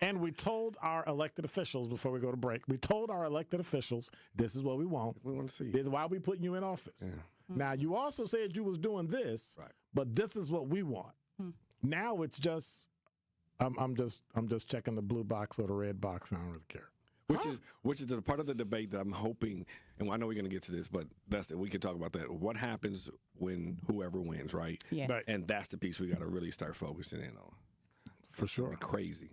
And we told our elected officials before we go to break. We told our elected officials, this is what we want. We want to see. This is why we putting you in office. Yeah. Now you also said you was doing this, but this is what we want. Now it's just I'm just checking the blue box or the red box. I don't really care. Which is the part of the debate that I'm hoping, and I know we're going to get to this, but we can talk about that. What happens when whoever wins, right? Yes. Right. And that's the piece we got to really start focusing in on. For sure. Crazy.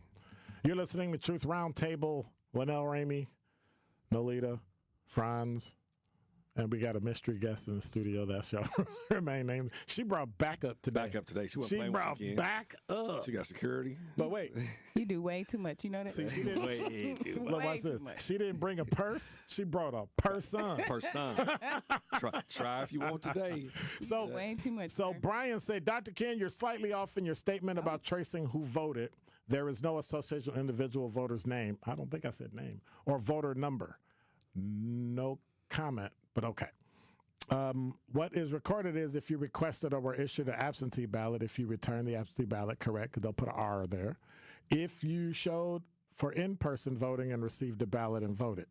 You're listening to Truth Roundtable. Linnell Ramey, Nolita, Franz, and we got a mystery guest in the studio. That's her main name. She brought backup today. She brought back up. She got security. But wait. You do way too much. You know that? See, she didn't. Way too Look, watch this. She didn't bring a purse. She brought a person. Try if you want today. So way too much. So Brian said, Dr. Ken, you're slightly off in your statement about tracing who voted. There is no association with individual voter's name. I don't think I said name or voter number. No comment. But okay. What is recorded is if you requested or were issued an absentee ballot, if you return the absentee ballot correct, they'll put an R there. If you showed for in-person voting and received a ballot and voted.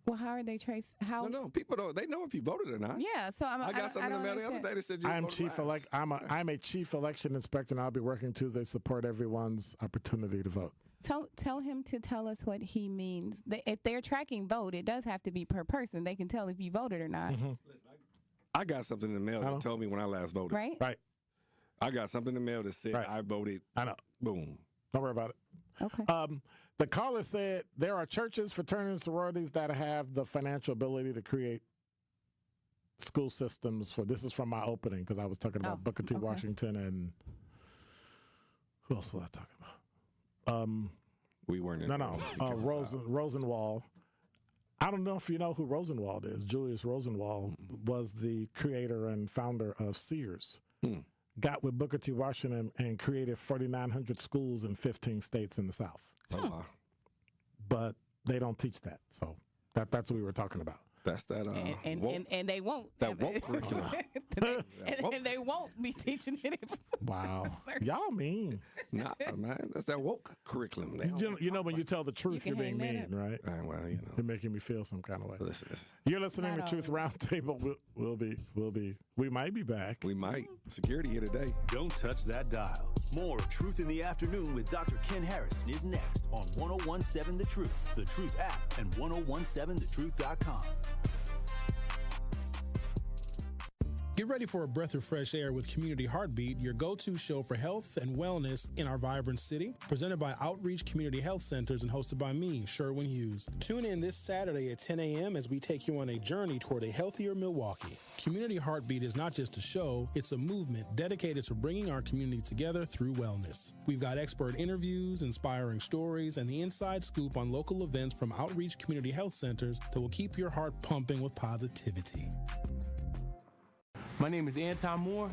Well, how are they traced? How? No, people don't. They know if you voted or not. Yeah, so I got something in the mail the other day that said you voted. I'm a chief election inspector, and I'll be working Tuesday to support everyone's opportunity to vote. Tell him to tell us what he means. If they're tracking vote, it does have to be per person. They can tell if you voted or not. Mm-hmm. I got something in the mail that told me when I last voted. Right? Right. I got something in the mail that said I voted. I know. Boom. Don't worry about it. Okay. The caller said there are churches, fraternities, sororities that have the financial ability to create school systems for. This is from my opening because I was talking about Booker T. Washington and who else was I talking about? We weren't in Rosenwald. I don't know if you know who Rosenwald is. Julius Rosenwald was the creator and founder of Sears. Got with Booker T. Washington and created 4,900 schools in 15 states in the South. But they don't teach that. So that's what we were talking about. That's that. And they won't. That woke curriculum. And they won't be teaching it. Wow. Y'all mean. Nah, man. That's that woke curriculum. You know when you tell the truth, you're being mean, right? Well, you know. You're making me feel some kind of way. Listen. You're listening to Truth Roundtable. We might be back. We might. Security here today. Don't touch that dial. More of Truth in the Afternoon with Dr. Ken Harrison is next on 1017 The Truth, The Truth app, and 1017thetruth.com. Get ready for a breath of fresh air with Community Heartbeat, your go-to show for health and wellness in our vibrant city. Presented by Outreach Community Health Centers and hosted by me, Sherwin Hughes. Tune in this Saturday at 10 a.m. as we take you on a journey toward a healthier Milwaukee. Community Heartbeat is not just a show, it's a movement dedicated to bringing our community together through wellness. We've got expert interviews, inspiring stories, and the inside scoop on local events from Outreach Community Health Centers that will keep your heart pumping with positivity. My name is Anton Moore.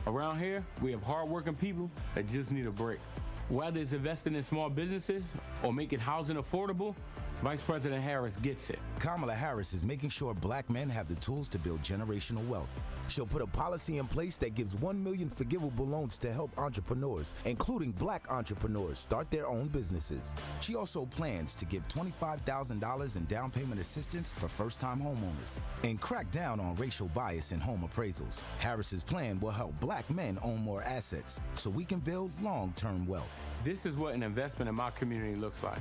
Around here, we have hardworking people that just need a break. Whether it's investing in small businesses or making housing affordable, Vice President Harris gets it. Kamala Harris is making sure black men have the tools to build generational wealth. She'll put a policy in place that gives 1 million forgivable loans to help entrepreneurs, including black entrepreneurs, start their own businesses. She also plans to give $25,000 in down payment assistance for first-time homeowners and crack down on racial bias in home appraisals. Harris's plan will help black men own more assets so we can build long-term wealth. This is what an investment in my community looks like.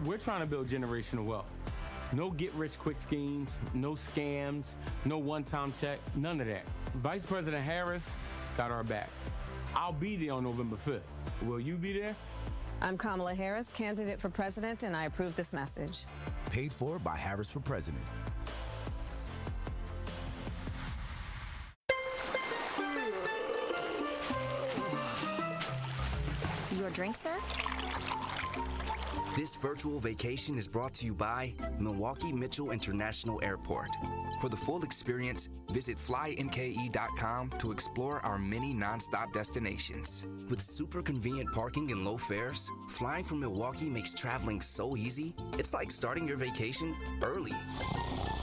We're trying to build generational wealth. No get-rich-quick schemes, no scams, no one-time check, none of that. Vice President Harris got our back. I'll be there on November 5th. Will you be there? I'm Kamala Harris, candidate for president, and I approve this message. Paid for by Harris for President. Your drink, sir? This virtual vacation is brought to you by Milwaukee Mitchell International Airport. For the full experience, visit flymke.com to explore our many nonstop destinations. With super convenient parking and low fares, flying from Milwaukee makes traveling so easy, it's like starting your vacation early.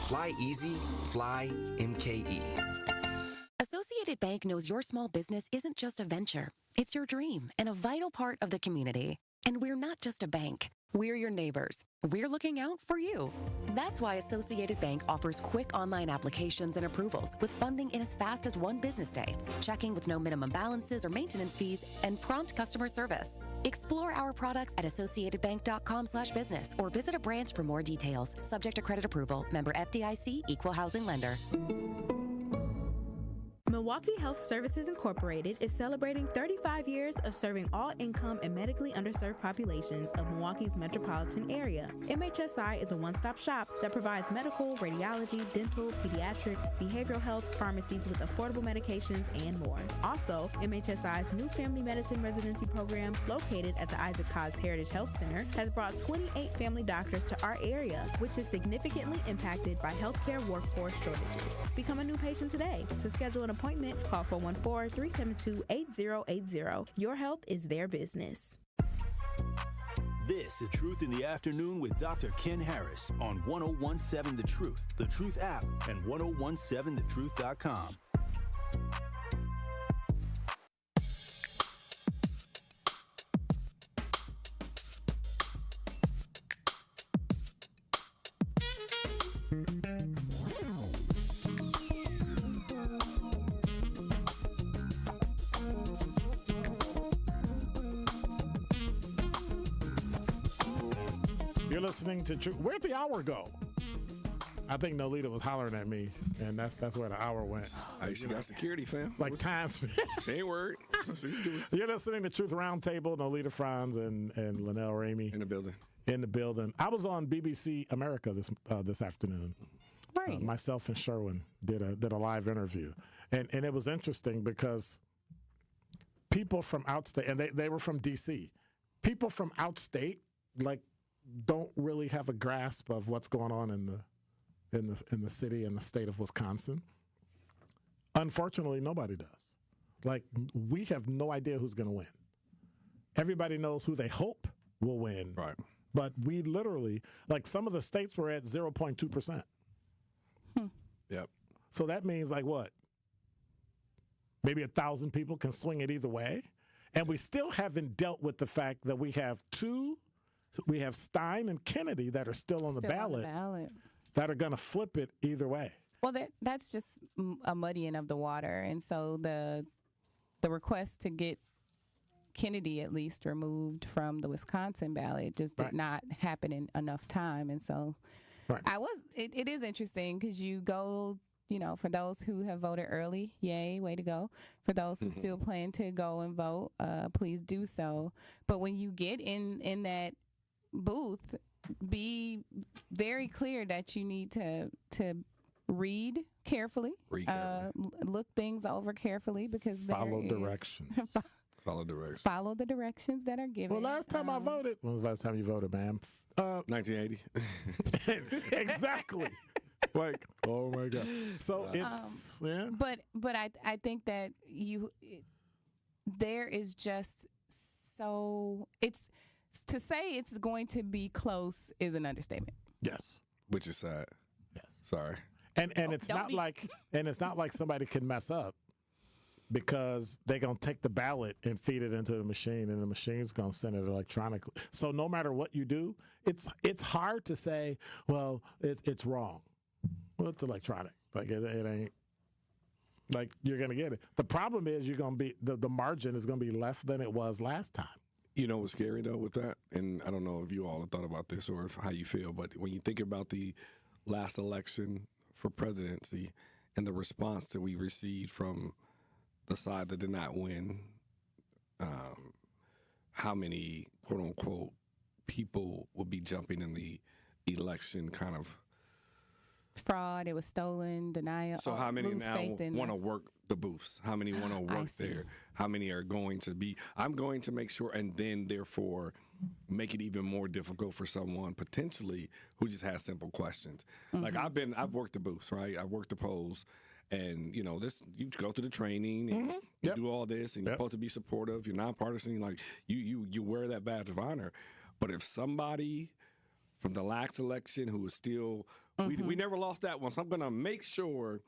Fly easy, fly MKE. Associated Bank knows your small business isn't just a venture. It's your dream and a vital part of the community. And we're not just a bank. We're your neighbors. We're looking out for you. That's why Associated Bank offers quick online applications and approvals with funding in as fast as 1 business day, checking with no minimum balances or maintenance fees, and prompt customer service. Explore our products at associatedbank.com/business or visit a branch for more details. Subject to credit approval. Member FDIC, Equal Housing Lender. Milwaukee Health Services Incorporated is celebrating 35 years of serving all income and medically underserved populations of Milwaukee's metropolitan area. MHSI is a one-stop shop that provides medical, radiology, dental, pediatric, behavioral health, pharmacies with affordable medications, and more. Also, MHSI's new family medicine residency program, located at the Isaac Cogg's Heritage Health Center, has brought 28 family doctors to our area, which is significantly impacted by healthcare workforce shortages. Become a new patient today. To schedule an appointment, call 414-372-8080. Your health is their business. This is Truth in the Afternoon with Dr. Ken Harris on 1017 The Truth app, and 1017thetruth.com. You're listening to Truth. Where'd the hour go? I think Nolita was hollering at me, and that's where the hour went. Hey, she got security, fam. Like times. She ain't worried. You're listening to Truth Roundtable. Nolita Franz and Linnell Ramey in the building. I was on BBC America this afternoon. Right. Myself and Sherwin did a live interview, and it was interesting because people from outstate, and they were from DC. People from outstate don't really have a grasp of what's going on in the city and the state of Wisconsin. Unfortunately, nobody does. We have no idea who's going to win. Everybody knows who they hope will win. Right. But we literally, some of the states were at 0.2%. Yep. So that means what? Maybe 1,000 people can swing it either way. And we still haven't dealt with the fact that we have Stein and Kennedy that are still on the ballot that are going to flip it either way. Well, that's just a muddying of the water. And so the request to get Kennedy at least removed from the Wisconsin ballot just did not happen in enough time. And so it is interesting because you go, for those who have voted early, yay, way to go. For those who still plan to go and vote, please do so. But when you get in that booth, be very clear that you need to read carefully, look things over carefully, because follow directions. Follow the directions that are given. Well, last time I voted. When was the last time you voted, ma'am? 1980. Exactly. Oh my God. So it's But I think that there is just so it's to say it's going to be close is an understatement. Yes. Which is sad. Yes. Sorry. And it's not like somebody can mess up, because they're going to take the ballot and feed it into the machine, and the machine's going to send it electronically. So no matter what you do, it's hard to say, well, it's wrong. Well, it's electronic. Like it ain't. Like, you're going to get it. The problem is you're going to be the margin is going to be less than it was last time. You know what's scary, though, with that? And I don't know if you all have thought about this or how you feel, but when you think about the last election for presidency and the response that we received from the side that did not win, how many, quote-unquote, people will be jumping in the election kind of fraud, it was stolen, denial. So how many now want to work the booths? How many want to work there? How many are going to be, I'm going to make sure, and then therefore make it even more difficult for someone potentially who just has simple questions. Like I've worked the booths, right? I've worked the polls. And, you know, this, you go through the training and you do all this, and you're supposed to be supportive, you're nonpartisan, like you wear that badge of honor. But if somebody from the last election who is still, we never lost that one, so I'm going to make sure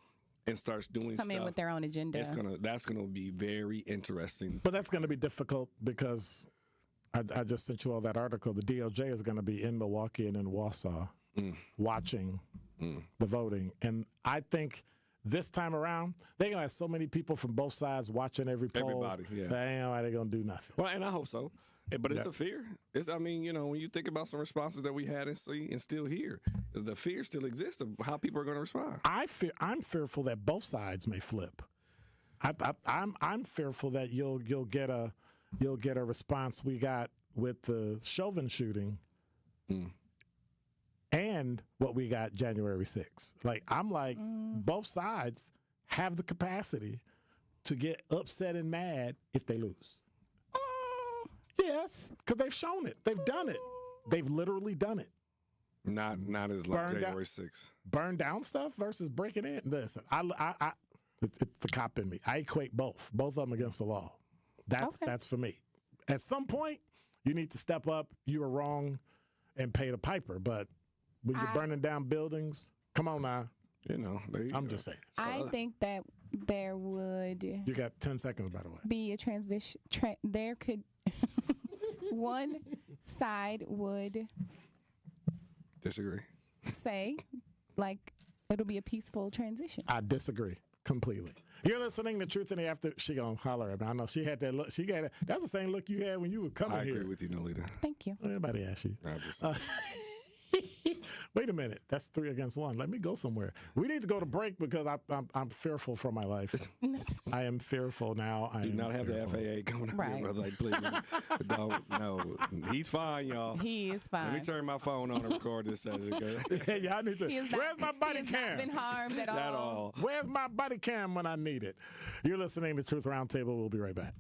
and starts doing Come in with their own agenda. That's gonna be very interesting. But that's going to be difficult because I just sent you all that article. The DOJ is going to be in Milwaukee and in Wausau watching the voting. And I think this time around, they're going to have so many people from both sides watching every poll. Everybody, yeah. That ain't nobody going to do nothing. Well, and I hope so. But it's a fear. I mean, you know, when you think about some responses that we had and still hear, the fear still exists of how people are going to respond. I'm fearful that both sides may flip. I'm fearful that you'll get a response we got with the Chauvin shooting, and what we got January 6th. Like both sides have the capacity to get upset and mad if they lose. Yes, because they've shown it. They've done it. They've literally done it. Not as like January 6th. Burn down stuff versus breaking in. Listen, it's the cop in me. I equate both of them against the law. That's for me. At some point, you need to step up. You were wrong, and pay the piper. But when you're burning down buildings, come on now. You know, I'm just saying. I think that there would. You got 10 seconds, by the way. Be a transition. There could. One side would disagree. Say, like, it'll be a peaceful transition. I disagree completely. You're listening to Truth in the After. She gonna holler at me. I know she had that look. That's the same look you had when you were coming here. I agree with you, Nolita. Thank you. Anybody ask you? Wait a minute. That's 3 against 1. Let me go somewhere. We need to go to break because I'm fearful for my life. I am fearful now. Do not have the FAA coming up here, brother. Like, please. No. He's fine, y'all. He is fine. Let me turn my phone on and record this. Hey, y'all need to. Where's my body cam? He has not been harmed at all. Where's my body cam when I need it? You're listening to Truth Roundtable. We'll be right back.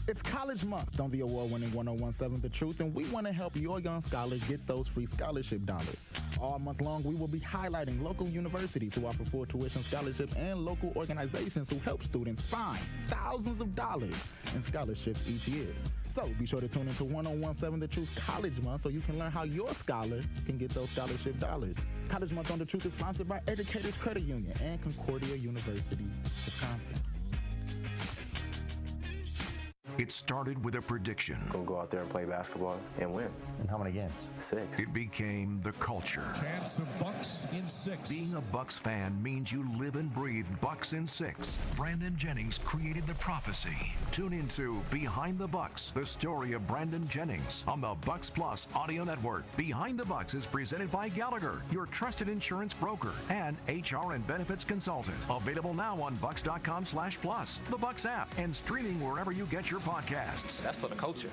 It's College Month on the award-winning 101.7 The Truth, and we want to help your young scholars get those free scholarship dollars. All month long, we will be highlighting local universities who offer full tuition scholarships and local organizations who help students find thousands of dollars in scholarships each year. So be sure to tune into 101.7 The Truth's College Month so you can learn how your scholar can get those scholarship dollars. College Month on The Truth is sponsored by Educators Credit Union and Concordia University, Wisconsin. It started with a prediction. Go out there and play basketball and win. And how many games? 6. It became the culture. Chance of Bucks in 6. Being a Bucks fan means you live and breathe Bucks in 6. Brandon Jennings created the prophecy. Tune into Behind the Bucks, the story of Brandon Jennings on the Bucks Plus audio network. Behind the Bucks is presented by Gallagher, your trusted insurance broker and HR and benefits consultant. Available now on Bucks.com/plus, the Bucks app, and streaming wherever you get your podcasts. That's for the culture.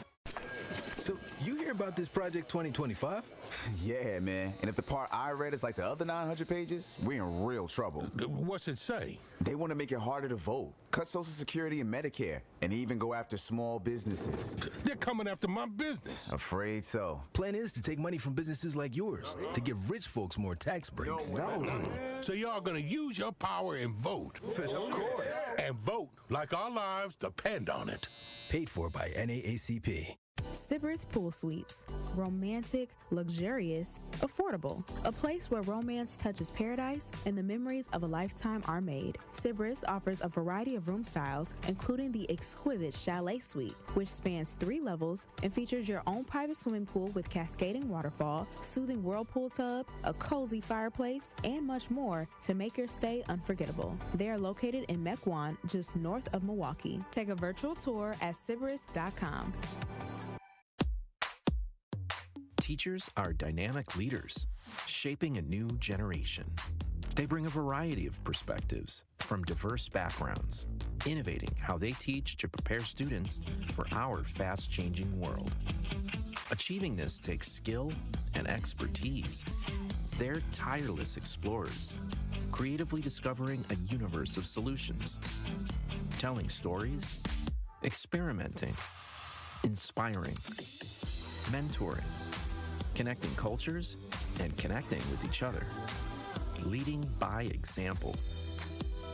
So you hear about this Project 2025? Yeah, man. And if the part I read is like the other 900 pages, we're in real trouble. What's it say? They want to make it harder to vote, cut Social Security and Medicare, and even go after small businesses. They're coming after my business. Afraid so. Plan is to take money from businesses like yours to give rich folks more tax breaks. No. So y'all gonna use your power and vote. Of course. And vote like our lives depend on it. Paid for by NAACP. Sybaris Pool Suites. Romantic, luxurious, affordable. A place where romance touches paradise and the memories of a lifetime are made. Sybaris offers a variety of room styles, including the exquisite Chalet Suite, which spans 3 levels and features your own private swimming pool with cascading waterfall, soothing whirlpool tub, a cozy fireplace, and much more to make your stay unforgettable. They are located in Mequon, just north of Milwaukee. Take a virtual tour at Sybaris.com. Teachers are dynamic leaders, shaping a new generation. They bring a variety of perspectives from diverse backgrounds, innovating how they teach to prepare students for our fast-changing world. Achieving this takes skill and expertise. They're tireless explorers, creatively discovering a universe of solutions, telling stories, experimenting, inspiring, mentoring, connecting cultures, and connecting with each other. Leading by example.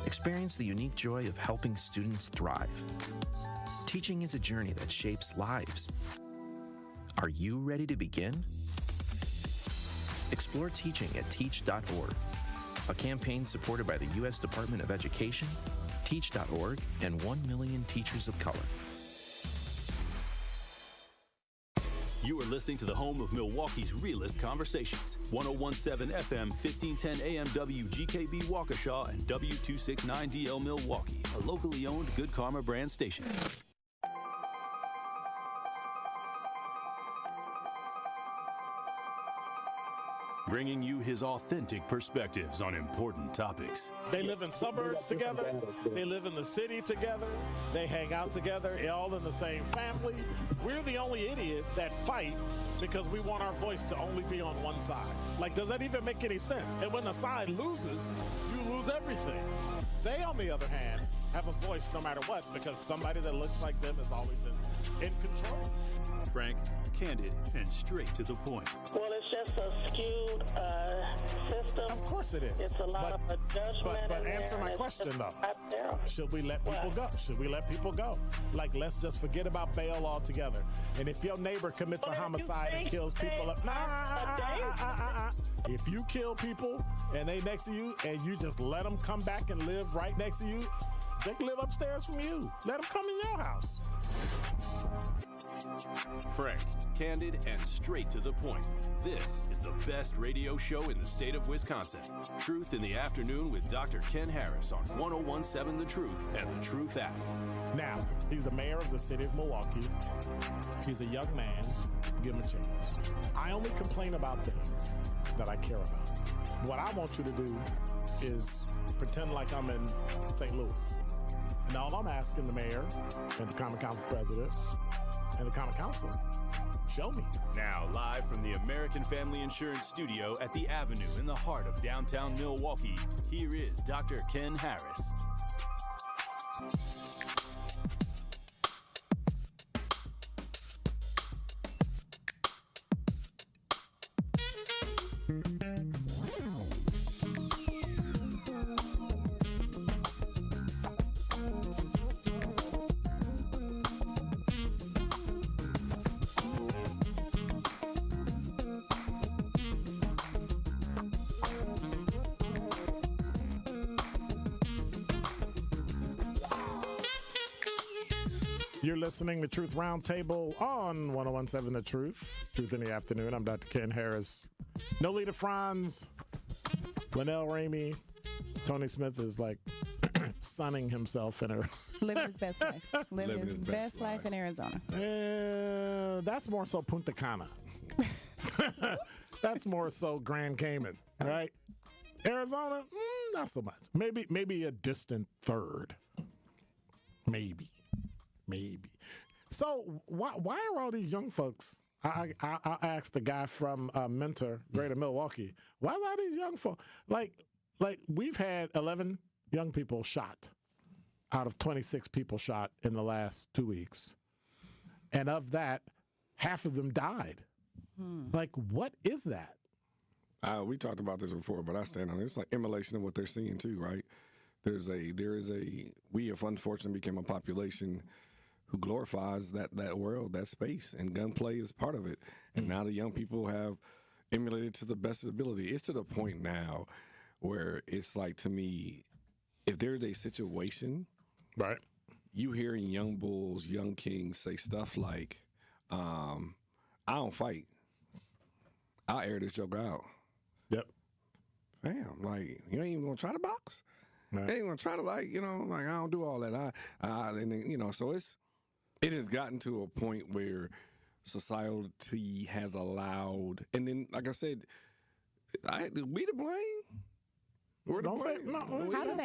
Experience the unique joy of helping students thrive. Teaching is a journey that shapes lives. Are you ready to begin? Explore teaching at teach.org, a campaign supported by the U.S. Department of Education, Teach.org, and 1 million teachers of color. You are listening to the home of Milwaukee's realest conversations. 1017 FM, 1510 AM WGKB Waukesha and W269DL Milwaukee, a locally owned Good Karma brand station. Bringing you his authentic perspectives on important topics. They live in suburbs together. They live in the city together. They hang out together, all in the same family. We're the only idiots that fight because we want our voice to only be on one side. Like, does that even make any sense? And when the side loses, you lose everything. They, on the other hand, have a voice no matter what because somebody that looks like them is always in control. Frank, candid, and straight to the point. Well, it's just a skewed system. Of course it is. It's a lot of judgment. But answer my question, though. Should we let people go? Should we let people go? Like, let's just forget about bail altogether. And if your neighbor commits a homicide and kills people up, if you kill people and they next to you and you just let them come back and live right next to you, they can live upstairs from you. Let them come in your house. Frank, candid, and straight to the point. This is the best radio show in the state of Wisconsin. Truth in the Afternoon with Dr. Ken Harris on 1017 The Truth and The Truth app. Now, he's the mayor of the city of Milwaukee. He's a young man. Give him a chance. I only complain about things that I care about. What I want you to do is pretend like I'm in St. Louis. And all I'm asking the mayor and the Common Council president and the Common Council, show me. Now, live from the American Family Insurance Studio at the Avenue in the heart of downtown Milwaukee, here is Dr. Ken Harris. You're listening to Truth Roundtable on 1017 The Truth. Truth in the Afternoon. I'm Dr. Ken Harris. Nolita Franz, Linnell Ramey, Tony Smith is like sunning himself in her. Living his best life. Living his best life in Arizona. That's more so Punta Cana. That's more so Grand Cayman, right? Arizona, not so much. Maybe a distant third. Maybe. So why are all these young folks I asked the guy from Mentor, Greater Milwaukee, why is all these young folks like we've had 11 young people shot out of 26 people shot in the last 2 weeks, and of that, half of them died. Like, what is that? We talked about this before, but I stand on it. It's like emulation of what they're seeing too, right? We have unfortunately become a population who glorifies that world, that space, and gunplay is part of it. And now the young people have emulated to the best of ability. It's to the point now where it's like, to me, if there's a situation, right, you hearing young bulls, young kings say stuff like, I don't fight. I'll air this joke out. Yep. Damn, like, you ain't even gonna try to box? No. They ain't gonna try to, like, I don't do all that. And then, so it has gotten to a point where society has allowed, and then, like I said, we to blame. We're to blame.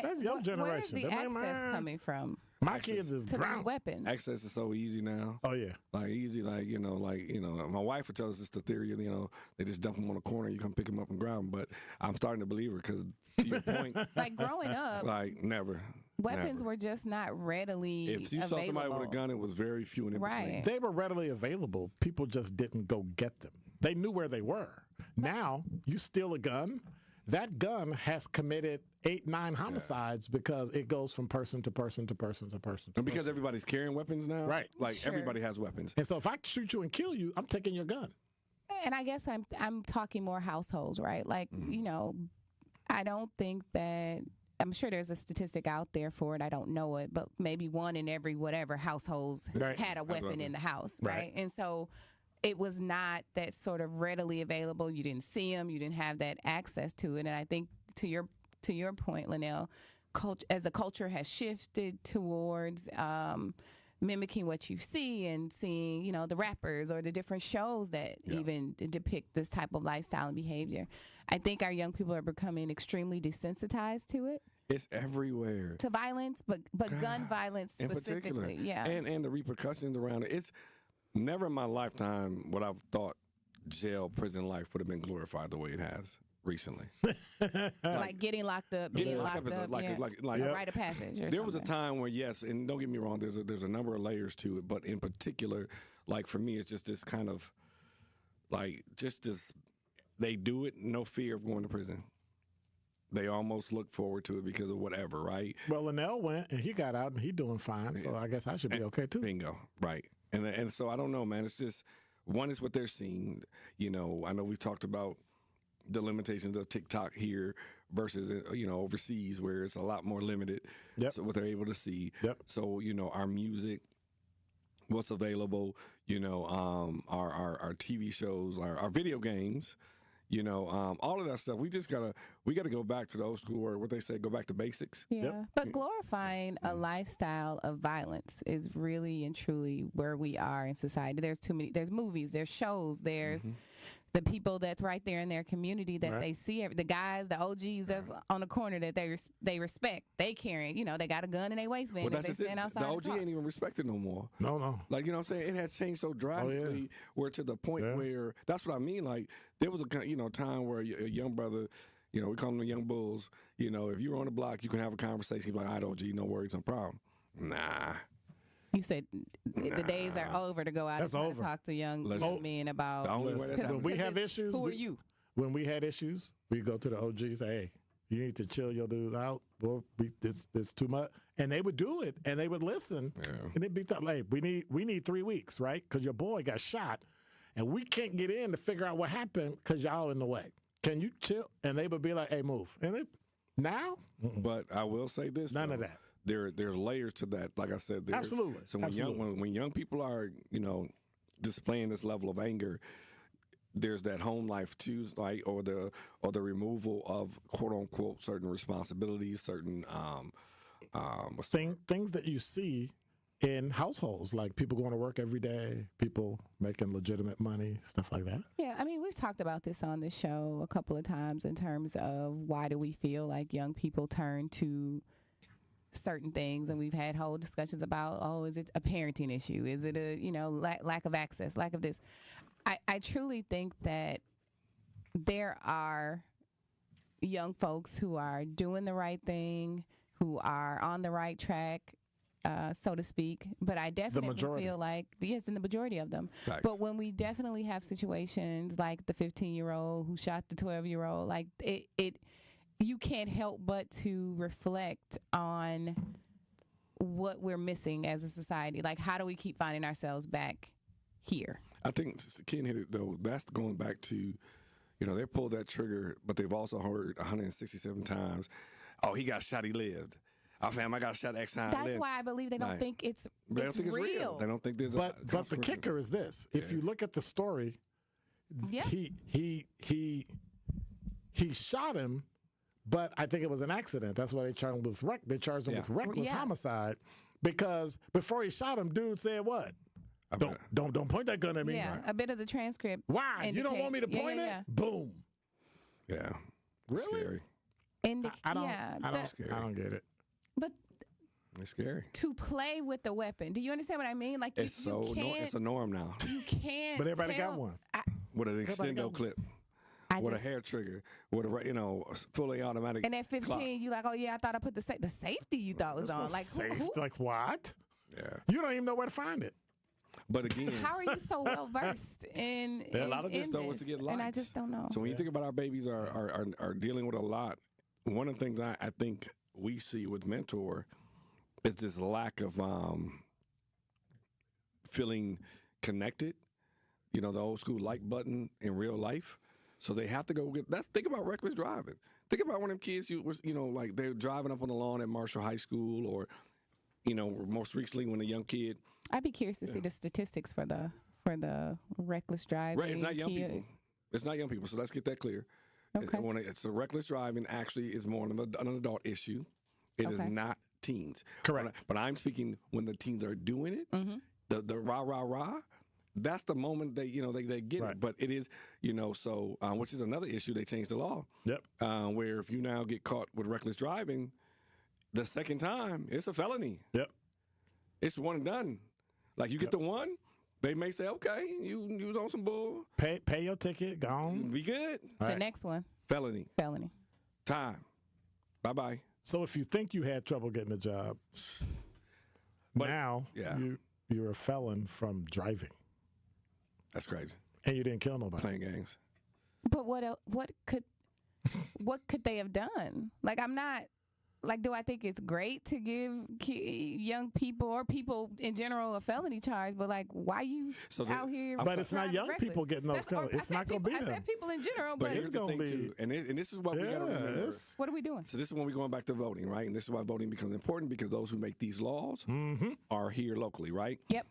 That's your generation. Where's the access coming from? My kids is to ground. these weapons. Access is so easy now. Oh yeah, like easy, my wife would tell us it's the theory of, they just dump them on the corner, you come pick them up and grab them. But I'm starting to believe her because, to your point, like growing up, like never. Weapons were just not readily If you available. saw somebody with a gun, it was very few and in between. They were readily available. People just didn't go get them. They knew where they were. Now, you steal a gun, that gun has committed 8-9 homicides because it goes from person to person to person to person. And because everybody's carrying weapons now, right? Like everybody has weapons. And so if I shoot you and kill you, I'm taking your gun. And I guess I'm talking more households, right? Like, I don't think that, I'm sure there's a statistic out there for it. I don't know it, but maybe 1 in every whatever households had a weapon in the house, right? And so it was not that sort of readily available. You didn't see them. You didn't have that access to it. And I think to your point, Linnell, as the culture has shifted towards mimicking what you see and seeing, the rappers or the different shows that even depict this type of lifestyle and behavior, I think our young people are becoming extremely desensitized to it. It's everywhere. To violence, but gun violence specifically. Yeah. And the repercussions around it. It's never in my lifetime would I've thought prison life would have been glorified the way it has recently. Like getting locked up, like a rite of passage. There was a time where, yes, and don't get me wrong, there's a number of layers to it, but in particular, like for me, it's just this kind of they do it, no fear of going to prison. They almost look forward to it because of whatever, right? Well, Linnell went and he got out and he's doing fine, so I guess I should be okay too. Bingo, right? And so I don't know, man. It's just, one is what they're seeing. I know we've talked about the limitations of TikTok here versus overseas where it's a lot more limited. Yep. So what they're able to see. Yep. So our music, what's available. Our TV shows, our video games. All of that stuff. We gotta go back to the old school, or what they say, go back to basics. Yeah. Yep. But glorifying a lifestyle of violence is really and truly where we are in society. There's too many. There's movies. There's shows. There's the people that's right there in their community that they see. The guys, the OGs that's on the corner that they respect. They carrying. They got a gun in their waistband. Well, they stand outside. The OG ain't even respected no more. No. Like, what I'm saying? It has changed so drastically where to the point where, that's what I mean. Like, there was a time where a young brother, we call them the young bulls, if you were on the block, you can have a conversation. You'd be like, all right, OG, no worries, no problem. Nah. You said the days are over to go out and talk to young men about. When we have issues, who are you? When we had issues, we go to the OGs. Say, hey, you need to chill your dude out. Well, this too much, and they would do it, and they would listen, and it'd be like, we need 3 weeks, right? Because your boy got shot, and we can't get in to figure out what happened because y'all in the way. Can you chill? And they would be like, hey, move. And now, but I will say this: none of that. There's layers to that. Like I said, absolutely. So when young people are displaying this level of anger, there's that home life too, like or the removal of quote unquote certain responsibilities, certain things that you see in households, like people going to work every day, people making legitimate money, stuff like that. Yeah, I mean, we've talked about this on the show a couple of times in terms of why do we feel like young people turn to certain things, and we've had whole discussions about, is it a parenting issue? Is it a lack of access, lack of this? I truly think that there are young folks who are doing the right thing, who are on the right track, so to speak. But I definitely feel like, yes, in the majority of them. Right. But when we definitely have situations like the 15-year-old who shot the 12-year-old, like you can't help but to reflect on what we're missing as a society. Like, how do we keep finding ourselves back here? I think Ken hit it, though. That's going back to, they pulled that trigger, but they've also heard 167 times, oh, he got shot, he lived. Oh, fam, I got shot X time. That's why I believe they don't think it's real. They don't think there's but the kicker is this. If you look at the story, he shot him, but I think it was an accident. That's why they charged him with reckless homicide, because before he shot him, dude said what? Don't point that gun at me. Yeah, a bit of the transcript. Why? You don't want me to point it? Boom. Yeah. Really? Scary. I don't get it. But it's scary to play with the weapon. Do you understand what I mean? Like it's it's a norm now. You can't. But everybody got one. With an extendo clip. With a hair trigger, with a fully automatic. And at 15, clock. you like, oh yeah, I thought I put the safety you thought was on. Like who? Like what? Yeah. You don't even know where to find it. But again, how are you so well versed in? A lot of this stuff was to get likes, and I just don't know. So when you think about our babies are dealing with a lot, one of the things I think we see with Mentor is this lack of feeling connected. The old school like button in real life. So they have to go get. Think about reckless driving. Think about one of them kids like they're driving up on the lawn at Marshall High School, or most recently when a young kid. I'd be curious to see the statistics for the reckless driving. Right, it's not young people. It's not young people. So let's get that clear. Okay. It's a reckless driving. Actually, is more of an adult issue. It is not teens. Correct. But I'm speaking when the teens are doing it. Mm-hmm. The rah rah rah. That's the moment they get it. But it is which is another issue. They changed the law. Yep. Where if you now get caught with reckless driving, the second time it's a felony. Yep. It's one and done. Like you get the one, they may say, okay, you was on some bull. Pay your ticket, gone. Be good. The next one. Felony. Time. Bye bye. So if you think you had trouble getting a job, now you're a felon from driving. That's crazy. And you didn't kill nobody. Playing games. But what could they have done? Like, I'm not. Like, do I think it's great to give young people or people in general a felony charge? But like, why you out here? But it's not young people getting those felonies. It's not going to be them. I said people in general, but here's the thing too, and this is what we got to remember. What are we doing? So this is when we're going back to voting, right? And this is why voting becomes important, because those who make these laws are here locally, right? Yep.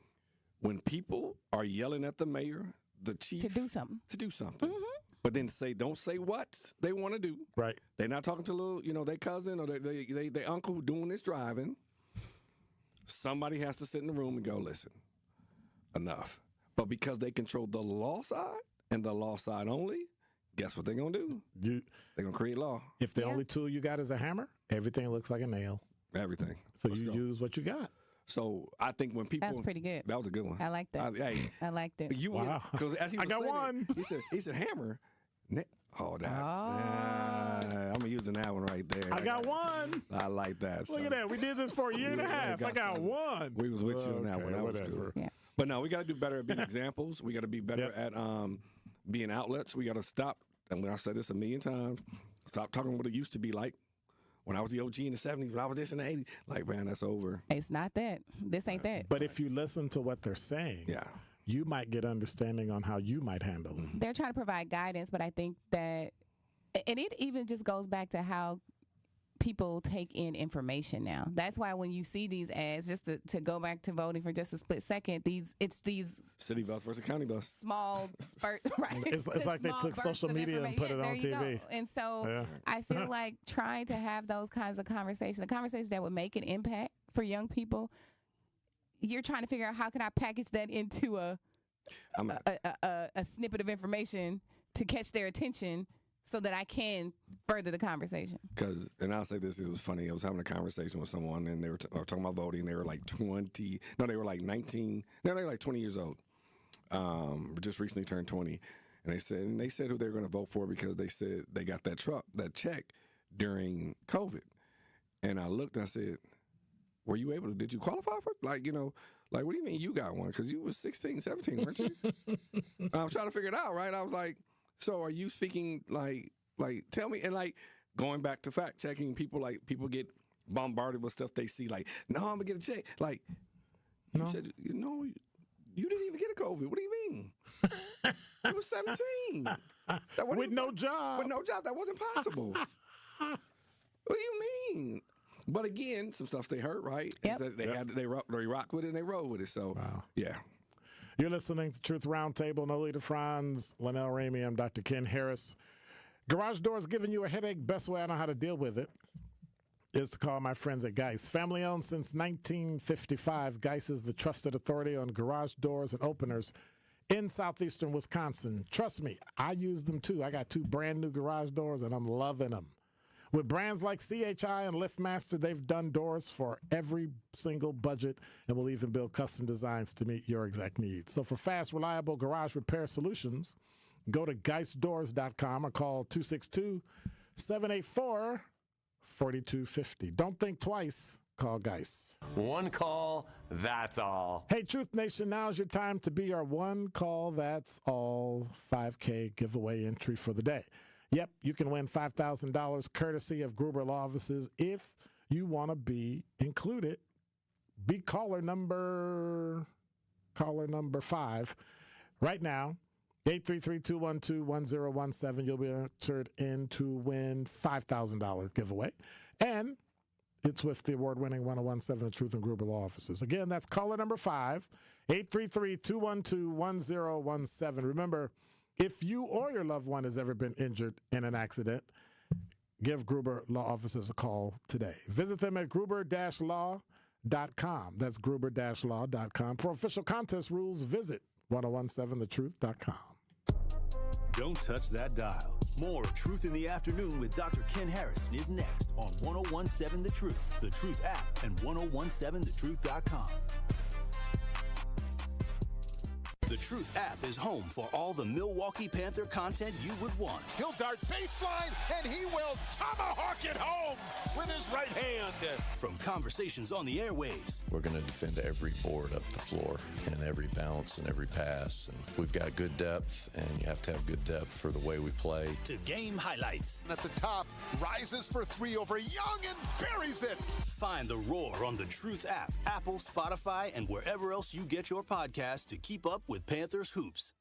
When people are yelling at the mayor, the chief to do something, mm-hmm. But then don't say what they want to do. Right. They're not talking to little, their cousin or their uncle who doing this driving. Somebody has to sit in the room and go, listen, enough. But because they control the law side and the law side only, guess what they're going to do? They're going to create law. If the only tool you got is a hammer, everything looks like a nail. Everything. So you use what you got. So I think when people... That's pretty good. That was a good one. I like that. I liked it. Wow. As he was got one. He said hammer. I'm using that one right there. I got one. I like that. Look at that. We did this for a year and a half. I got one. We was with you on that one. That was cool. Yeah. But no, we got to do better at being examples. We got to be better at being outlets. We got to stop, and I've said this a million times, stop talking what it used to be like. When I was the OG in the 70s, when I was this in the 80s, like, man, that's over. It's not that. This ain't that. But if you listen to what they're saying, you might get understanding on how you might handle it. They're trying to provide guidance, but I think that, and it even just goes back to how people take in information now. That's why when you see these ads, just to go back to voting for just a split second, it's these city bus versus county bus, small spurts, right? It's like they took social media and put it on TV. And so I feel like trying to have those kinds of conversations, the conversations that would make an impact for young people, you're trying to figure out how can I package that into a snippet of information to catch their attention, so that I can further the conversation. And I'll say this, it was funny. I was having a conversation with someone, and they were talking about voting. They were like 20. No, they were like 19. No, they were like 20 years old. just recently turned 20, and they said who they were going to vote for because they said they got that check during COVID. And I looked and I said, did you qualify for it? Like, what do you mean you got one? Because you was 16, 17, weren't you? I'm trying to figure it out, right? I was like, so are you speaking, like, tell me, and like, going back to fact checking, people get bombarded with stuff they see, like, no, I'm gonna get a check. Like, no. You said, you didn't even get a COVID. What do you mean? You was 17. With no job. With no job. That wasn't possible. What do you mean? But again, some stuff they heard, right? Yep. They rock with it and they roll with it. So, yeah. You're listening to Truth Roundtable. Nolita Franz, Linnell Ramey. I'm Dr. Ken Harris. Garage doors giving you a headache. Best way I know how to deal with it is to call my friends at Geis. Family owned since 1955, Geis is the trusted authority on garage doors and openers in southeastern Wisconsin. Trust me, I use them too. I got 2 brand new garage doors and I'm loving them. With brands like CHI and LiftMaster, they've done doors for every single budget and will even build custom designs to meet your exact needs. So for fast, reliable garage repair solutions, go to geisdoors.com or call 262-784-4250. Don't think twice. Call Geis. One call, that's all. Hey, Truth Nation, now's your time to be our one call, that's all 5K giveaway entry for the day. Yep, you can win $5,000 courtesy of Gruber Law Offices if you want to be included. Be caller number 5 right now. 833-212-1017. You'll be entered in to win $5,000 giveaway. And it's with the award-winning 1017 The Truth and Gruber Law Offices. Again, that's caller number 5, 833-212-1017. Remember, if you or your loved one has ever been injured in an accident, give Gruber Law Offices a call today. Visit them at gruber-law.com. That's gruber-law.com. For official contest rules, visit 1017thetruth.com. Don't touch that dial. More of Truth in the Afternoon with Dr. Ken Harrison is next on 1017 The Truth, The Truth app, and 1017thetruth.com. The Truth app is home for all the Milwaukee Panther content you would want. He'll dart baseline, and he will tomahawk it home with his right hand. From conversations on the airwaves. We're going to defend every board up the floor and every bounce and every pass. And we've got good depth, and you have to have good depth for the way we play. To game highlights. At the top, rises for 3 over Young and buries it. Find The Roar on the Truth app, Apple, Spotify, and wherever else you get your podcasts to keep up with Panthers hoops.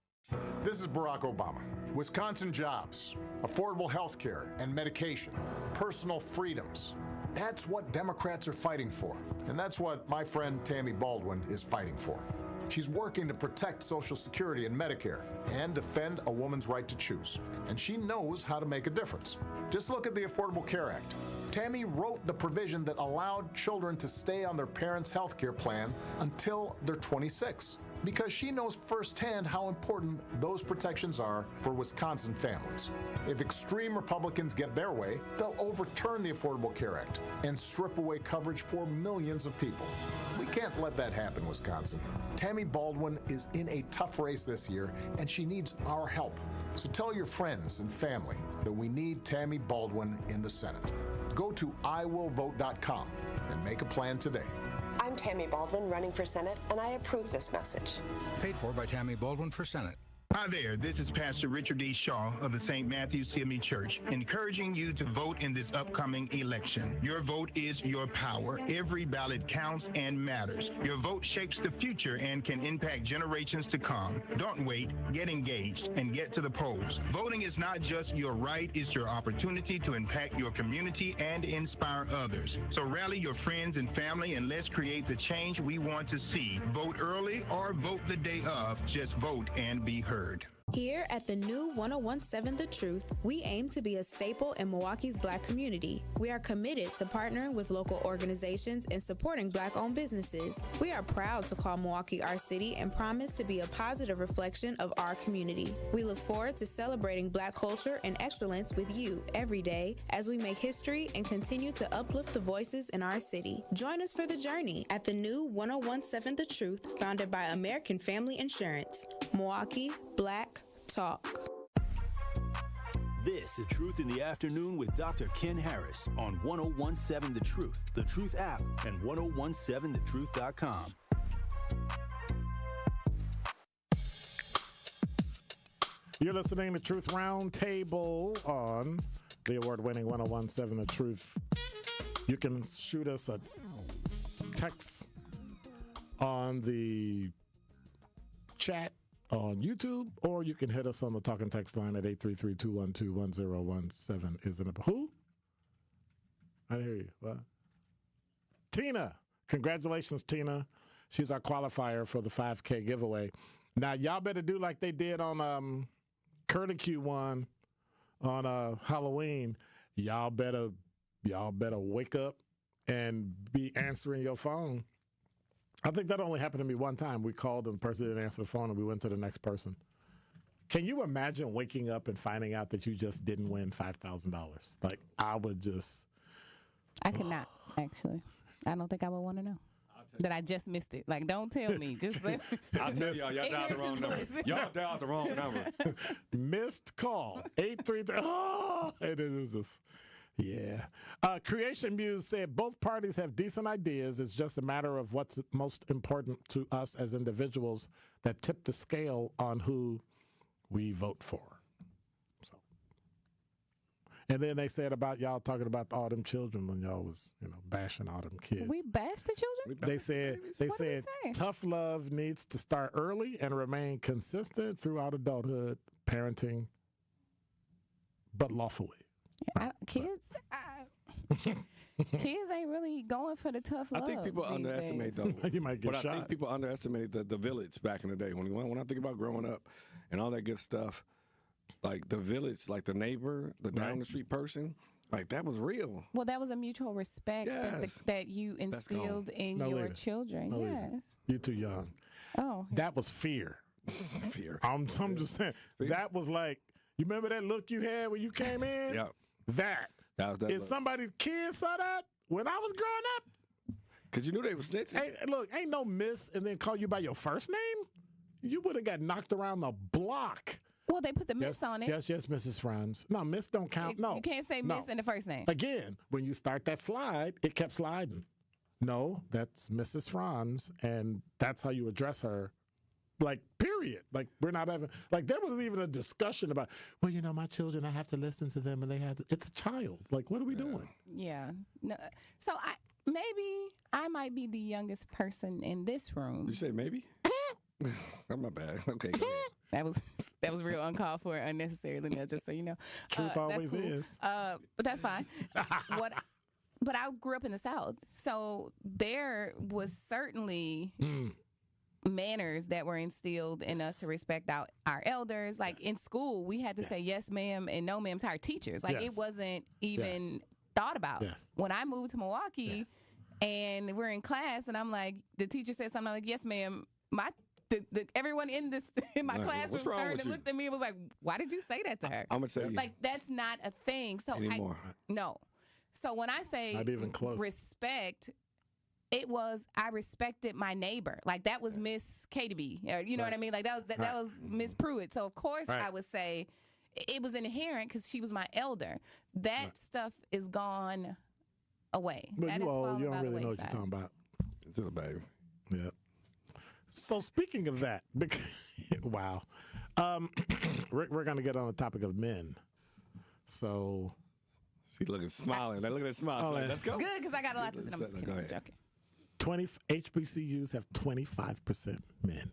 This is Barack Obama. Wisconsin jobs, affordable health care and medication, personal freedoms. That's what Democrats are fighting for. And that's what my friend Tammy Baldwin is fighting for. She's working to protect Social Security and Medicare and defend a woman's right to choose. And she knows how to make a difference. Just look at the Affordable Care Act. Tammy wrote the provision that allowed children to stay on their parents' health care plan until they're 26. Because she knows firsthand how important those protections are for Wisconsin families. If extreme Republicans get their way, they'll overturn the Affordable Care Act and strip away coverage for millions of people. We can't let that happen, Wisconsin. Tammy Baldwin is in a tough race this year, and she needs our help. So tell your friends and family that we need Tammy Baldwin in the Senate. Go to iwillvote.com and make a plan today. I'm Tammy Baldwin, running for Senate, and I approve this message. Paid for by Tammy Baldwin for Senate. Hi there, this is Pastor Richard D. Shaw of the St. Matthew CME Church, encouraging you to vote in this upcoming election. Your vote is your power. Every ballot counts and matters. Your vote shapes the future and can impact generations to come. Don't wait, get engaged, and get to the polls. Voting is not just your right, it's your opportunity to impact your community and inspire others. So rally your friends and family and let's create the change we want to see. Vote early or vote the day of. Just vote and be heard. Here at the new 1017 The Truth, we aim to be a staple in Milwaukee's Black community. We are committed to partnering with local organizations and supporting Black-owned businesses. We are proud to call Milwaukee our city and promise to be a positive reflection of our community. We look forward to celebrating Black culture and excellence with you every day as we make history and continue to uplift the voices in our city. Join us for the journey at the new 1017 The Truth, founded by American Family Insurance. Milwaukee, Black Talk. This is Truth in the Afternoon with Dr. Ken Harris on 1017 The Truth app, and 1017thetruth.com. You're listening to Truth Roundtable on the award-winning 1017 The Truth. You can shoot us a text on the chat on YouTube, or you can hit us on the talk and text line at 833-212-1017. Isn't it? Who? I didn't hear you. What? Tina. Congratulations, Tina. She's our qualifier for the 5K giveaway. Now, y'all better do like they did on Curlicue one on Halloween. Y'all better wake up and be answering your phone. I think that only happened to me one time. We called and the person didn't answer the phone and we went to the next person. Can you imagine waking up and finding out that you just didn't win $5,000? Like, I could not, actually. I don't think I would want to know that I just missed it. Like, don't tell me. Just let me. I'll tell y'all dialed the wrong number. Y'all dialed the wrong number. Missed call. 833. Oh, it is just. Yeah. Creation Muse said both parties have decent ideas. It's just a matter of what's most important to us as individuals that tip the scale on who we vote for. So, and then they said about y'all talking about all them children when y'all was, bashing all them kids. We bashed the children? They said tough love needs to start early and remain consistent throughout adulthood, parenting, but lawfully. Kids ain't really going for the tough love. I think people underestimate, though. You might get shot. I think people underestimate the village back in the day. When I think about growing up and all that good stuff, like the village, like the neighbor, the down the street person, like that was real. Well, that was a mutual respect that you instilled in your children. Yes. You're too young. Oh. That was fear. Fear. I'm just saying. Fear. That was like, you remember that look you had when you came in? Yeah. That was that. If somebody's kids saw that when I was growing up, because you knew they were snitching. Ain't no miss and then call you by your first name. You would have got knocked around the block. Well, they put the miss on it. Yes, Mrs. Franz. No, miss don't count. No, you can't say miss in the first name. Again, when you start that slide, it kept sliding. No, that's Mrs. Franz, and that's how you address her. Like, period. Like, we're not having, like, there was even a discussion about, well, my children, I have to listen to them, and they have to, it's a child. Like, what are we doing? Yeah. No. So, maybe I might be the youngest person in this room. You say maybe? That's my bad. Okay, go ahead. That was real uncalled for, unnecessary, Linnell, just so you know. Truth always is. But that's fine. But I grew up in the South, so there was certainly... manners that were instilled in us to respect our elders. Like in school, we had to say yes, ma'am, and no, ma'am to our teachers. Like it wasn't even thought about. When I moved to Milwaukee and we're in class, and I'm like, the teacher said something like, yes, ma'am. Everyone in my classroom turned and looked at me and was like, why did you say that to her? I'm gonna tell you, like that's not a thing. So anymore. No. So when I say not even close. Respect. It was, I respected my neighbor. Like, that was Miss Katie. You know what I mean? Like, that was Miss Pruitt. So, of course, I would say it was inherent because she was my elder. That stuff is gone away. But that you don't really know what you're talking about. It's a baby. Yeah. So, speaking of that, wow. We're going to get on the topic of men. So... She's looking smiling. Look at that smile. Like, let's go. Good, because I got a lot to say. I'm just kidding. I'm joking. HBCUs have 25% men.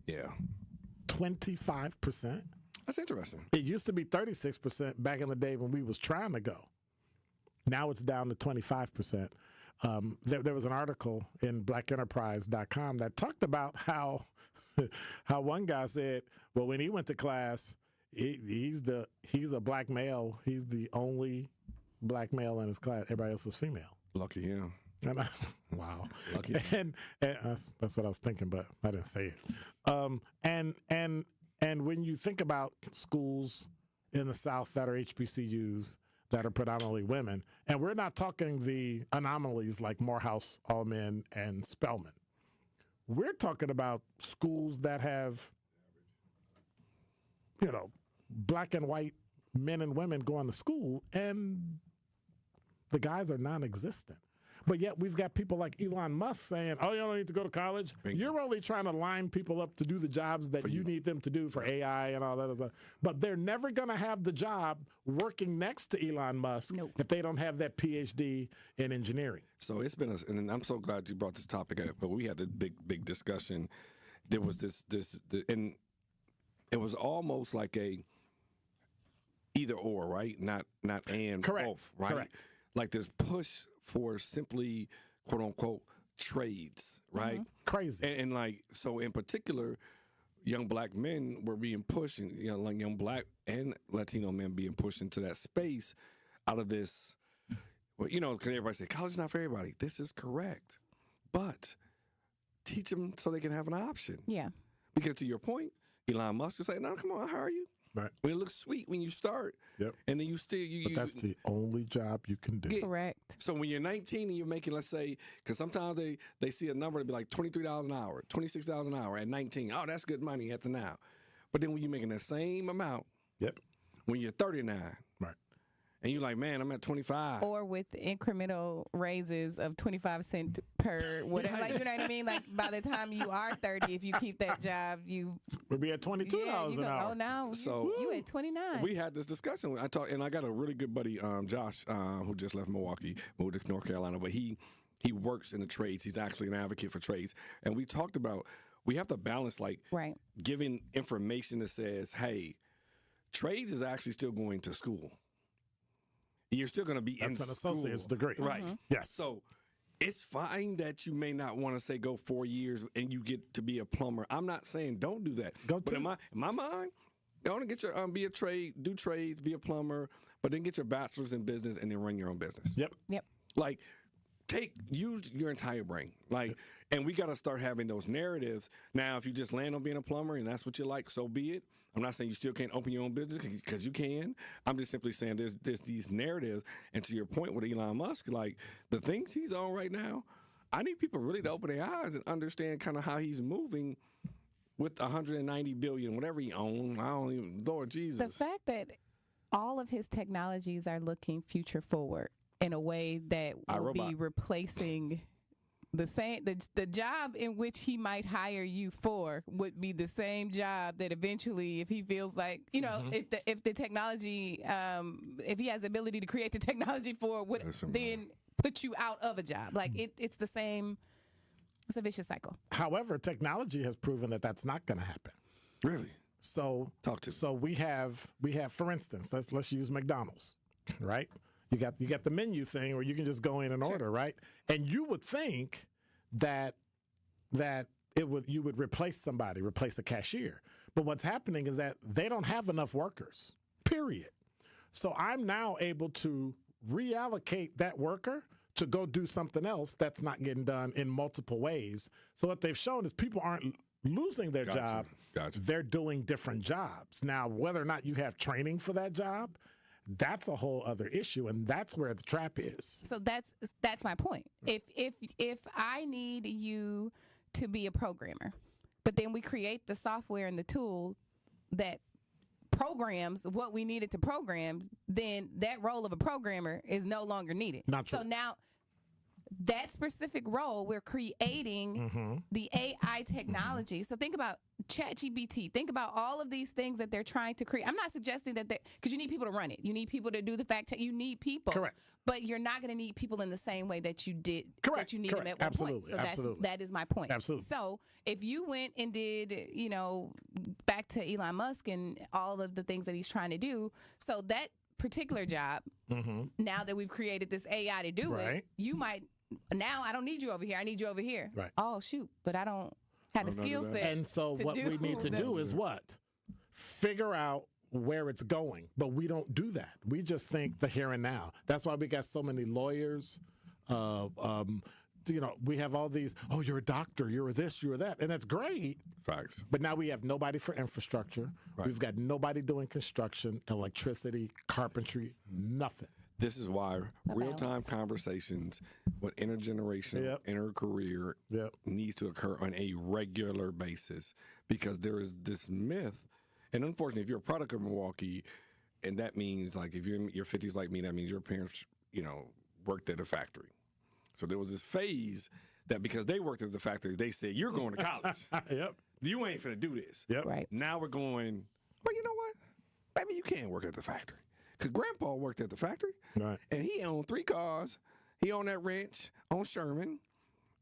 Yeah. 25%. That's interesting. It used to be 36% back in the day when we was trying to go. Now it's down to 25%. There was an article in blackenterprise.com that talked about how how one guy said, well, when he went to class, he's a black male. He's the only black male in his class. Everybody else is female. Lucky him. Wow. Lucky him. And that's what I was thinking, but I didn't say it. And when you think about schools in the South that are HBCUs that are predominantly women, and we're not talking the anomalies like Morehouse, All Men, and Spelman. We're talking about schools that have, black and white men and women going to school, and the guys are non-existent. But yet we've got people like Elon Musk saying, oh, you don't need to go to college. You're only trying to line people up to do the jobs that you need them to do for AI and all that other stuff. But they're never going to have the job working next to Elon Musk if they don't have that PhD in engineering. So it's been, and I'm so glad you brought this topic up, but we had this big discussion. There was and it was almost like a either or, right? Not and Correct. both, right? Correct. Like this push for simply, quote unquote, trades, right? Mm-hmm. Crazy. And like, so in particular, young black men were being pushed, and like young black and Latino men being pushed into that space out of this, well, because everybody say college is not for everybody. This is correct. But teach them so they can have an option. Yeah. Because to your point, Elon Musk will say, no, come on, I'll hire you. Right. When it looks sweet when you start. Yep. And then you still But that's the only job you can do. Correct. So when you're 19 and you're making, let's say, because sometimes they see a number to be like $23 an hour, $26 an hour at 19. Oh, that's good money at the now. But then when you're making the same amount, when you're 39, right, and you're like, man, I'm at 25. Or with incremental raises of 25 cents per whatever. Like, you know what I mean? Like, by the time you are 30, if you keep that job, you will be at $22 an hour. Oh, now so you at 29. We had this discussion. I got a really good buddy, Josh, who just left Milwaukee, moved to North Carolina, but he works in the trades. He's actually an advocate for trades. And we talked about we have to balance, like, giving information that says, hey, trades is actually still going to school. You're still going to be in school. That's an associate's degree. Right. Mm-hmm. Yes. So it's fine that you may not want to say go 4 years and you get to be a plumber. I'm not saying don't do that. But in my mind, you want to get your be a trade, do trades, be a plumber, but then get your bachelor's in business and then run your own business. Yep. Like, use your entire brain. Like, and we got to start having those narratives. Now, if you just land on being a plumber and that's what you like, so be it. I'm not saying you still can't open your own business because you can. I'm just simply saying there's these narratives. And to your point with Elon Musk, like the things he's on right now, I need people really to open their eyes and understand kind of how he's moving with 190 billion, whatever he owns. I don't even, Lord Jesus. The fact that all of his technologies are looking future forward in a way that will be replacing the job in which he might hire you for would be the same job that eventually, if he feels like, if the technology, if he has the ability to create the technology for, would then put you out of a job. Like it's the same. It's a vicious cycle. However, technology has proven that that's not going to happen. Really? So we have, for instance, let's use McDonald's, right? You got the menu thing where you can just go in and order, right? And you would think that you would replace a cashier. But what's happening is that they don't have enough workers, period. So I'm now able to reallocate that worker to go do something else that's not getting done in multiple ways. So what they've shown is people aren't losing their job. They're doing different jobs. Now, whether or not you have training for that job, that's a whole other issue, and that's where the trap is. So that's my point. If I need you to be a programmer, but then we create the software and the tool that programs what we needed to program, then that role of a programmer is no longer needed. Not true. So now that specific role, we're creating the AI technology. So think about ChatGPT. Think about all of these things that they're trying to create. I'm not suggesting that because you need people to run it. You need people to do the fact check. You need people. Correct. But you're not going to need people in the same way that you did. Correct. That you need them at one point. So that is my point. Absolutely. So if you went and did, back to Elon Musk and all of the things that he's trying to do, so that particular job, now that we've created this AI to do it, you might. Now I don't need you over here. I need you over here. Right. Oh shoot! But I don't had the skill set. And so what we need to do is what? Figure out where it's going. But we don't do that. We just think the here and now. That's why we got so many lawyers. We have all these, oh, you're a doctor, you're this, you're that. And that's great. Facts. But now we have nobody for infrastructure. Right. We've got nobody doing construction, electricity, carpentry, nothing. This is why real-time conversations with intergenerational, intercareer needs to occur on a regular basis, because there is this myth. And unfortunately, if you're a product of Milwaukee, and that means, like, if you're in your 50s like me, that means your parents, worked at a factory. So there was this phase that because they worked at the factory, they said, you're going to college. You ain't finna do this. Right. Now we're going, well, you know what? Maybe you can't work at the factory. Because Grandpa worked at the factory, and he owned 3 cars. He owned that ranch on Sherman.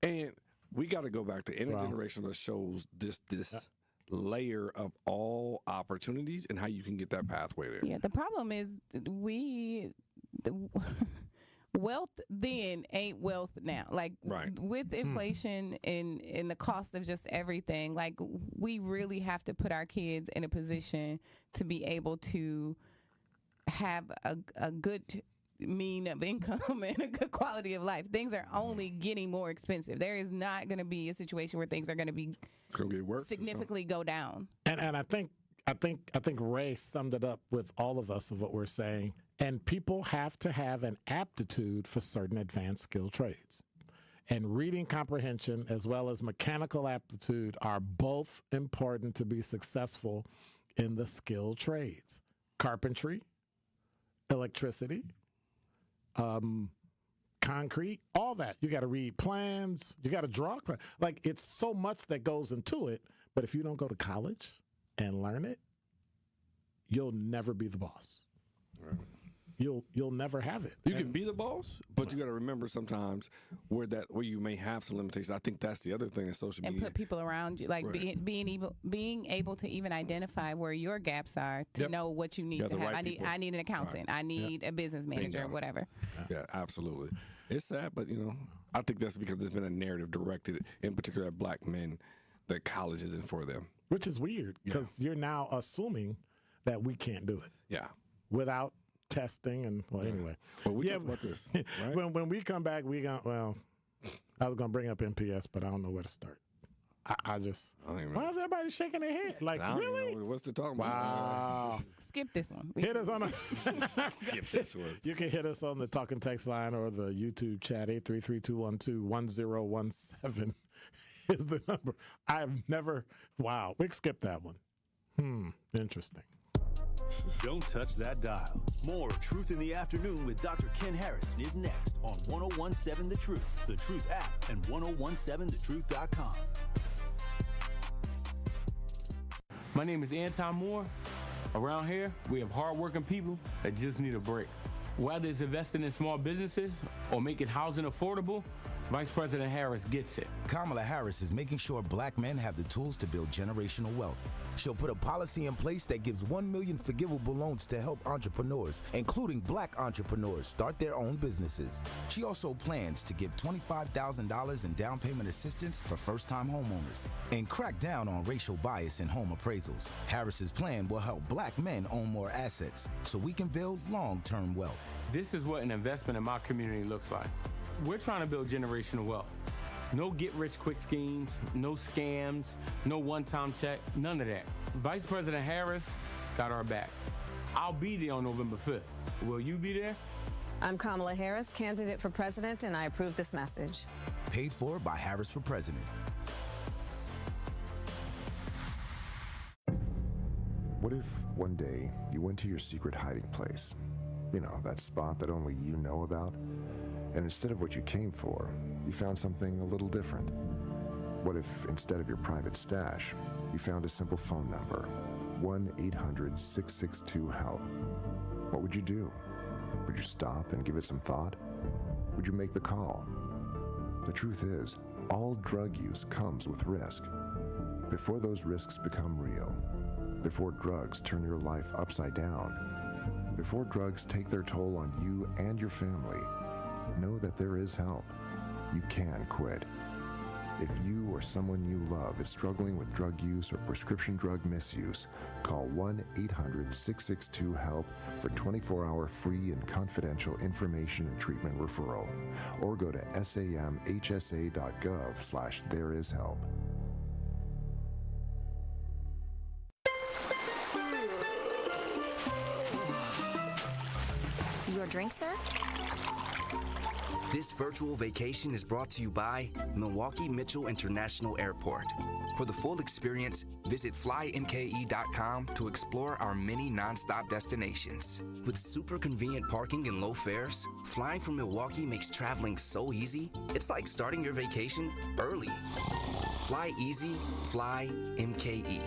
And we got to go back to intergenerational that shows this layer of all opportunities and how you can get that pathway there. Yeah, the problem is wealth then ain't wealth now. Like with inflation and the cost of just everything, like we really have to put our kids in a position to be able to have a good mean of income and a good quality of life. Things are only getting more expensive. There is not going to be a situation where things are going to be significantly go down. And I think Ray summed it up with all of us of what we're saying. And people have to have an aptitude for certain advanced skill trades. And reading comprehension as well as mechanical aptitude are both important to be successful in the skill trades. Carpentry, electricity, concrete, all that. You got to read plans. You got to draw. Like, it's so much that goes into it. But if you don't go to college and learn it, you'll never be the boss. Right. You'll never have it. You can be the boss, but you got to remember sometimes where you may have some limitations. I think that's the other thing in social media. And put people around you, like being able to even identify where your gaps are to know what you need to have. I need an accountant. I need a business manager, or whatever. Yeah, absolutely. It's sad, but I think that's because there's been a narrative directed, in particular at black men, that college isn't for them. Which is weird because you're now assuming that we can't do it. Yeah. Without testing and anyway. Well, we talked about this. Right? When we come back, I was gonna bring up MPS, but I don't know where to start. Why is everybody shaking their head? Like, really? What's the talk about? Wow. Skip this one. Hit us on skip this one. You can hit us on the talk and text line or the YouTube chat. 833-212-1017 is the number. We skip that one. Interesting. Don't touch that dial. More of Truth in the Afternoon with Dr. Ken Harrison is next on 1017 The Truth, The Truth app, and 1017thetruth.com. My name is Anton Moore. Around here, we have hardworking people that just need a break. Whether it's investing in small businesses or making housing affordable, Vice President Harris gets it. Kamala Harris is making sure black men have the tools to build generational wealth. She'll put a policy in place that gives 1 million forgivable loans to help entrepreneurs, including black entrepreneurs, start their own businesses. She also plans to give $25,000 in down payment assistance for first-time homeowners and crack down on racial bias in home appraisals. Harris's plan will help black men own more assets so we can build long-term wealth. This is what an investment in my community looks like. We're trying to build generational wealth. No get-rich-quick schemes, no scams, no one-time check, none of that. Vice President Harris got our back. I'll be there on November 5th. Will you be there? I'm Kamala Harris, candidate for president, and I approve this message. Paid for by Harris for President. What if one day you went to your secret hiding place? You know, that spot that only you know about? And instead of what you came for, you found something a little different. What if instead of your private stash, you found a simple phone number, 1-800-662-HELP? What would you do? Would you stop and give it some thought? Would you make the call? The truth is, all drug use comes with risk. Before those risks become real, before drugs turn your life upside down, before drugs take their toll on you and your family, know that there is help. You can quit. If you or someone you love is struggling with drug use or prescription drug misuse, call 1-800-662-HELP for 24-hour free and confidential information and treatment referral, or go to samhsa.gov/thereishelp. Your drink, sir? This virtual vacation is brought to you by Milwaukee Mitchell International Airport. For the full experience, visit flymke.com to explore our many nonstop destinations. With super convenient parking and low fares, flying from Milwaukee makes traveling so easy, it's like starting your vacation early. Fly easy, fly MKE.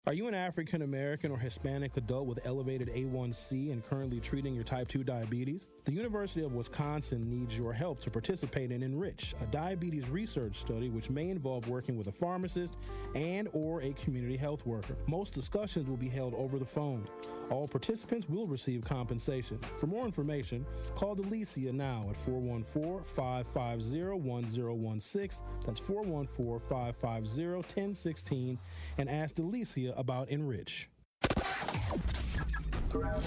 Are you an African American or Hispanic adult with elevated A1C and currently treating your type 2 diabetes? The University of Wisconsin needs your help to participate in Enrich, a diabetes research study which may involve working with a pharmacist and or a community health worker. Most discussions will be held over the phone. All participants will receive compensation. For more information, call Delicia now at 414-550-1016. That's 414-550-1016 and ask Delicia about Enrich. Well,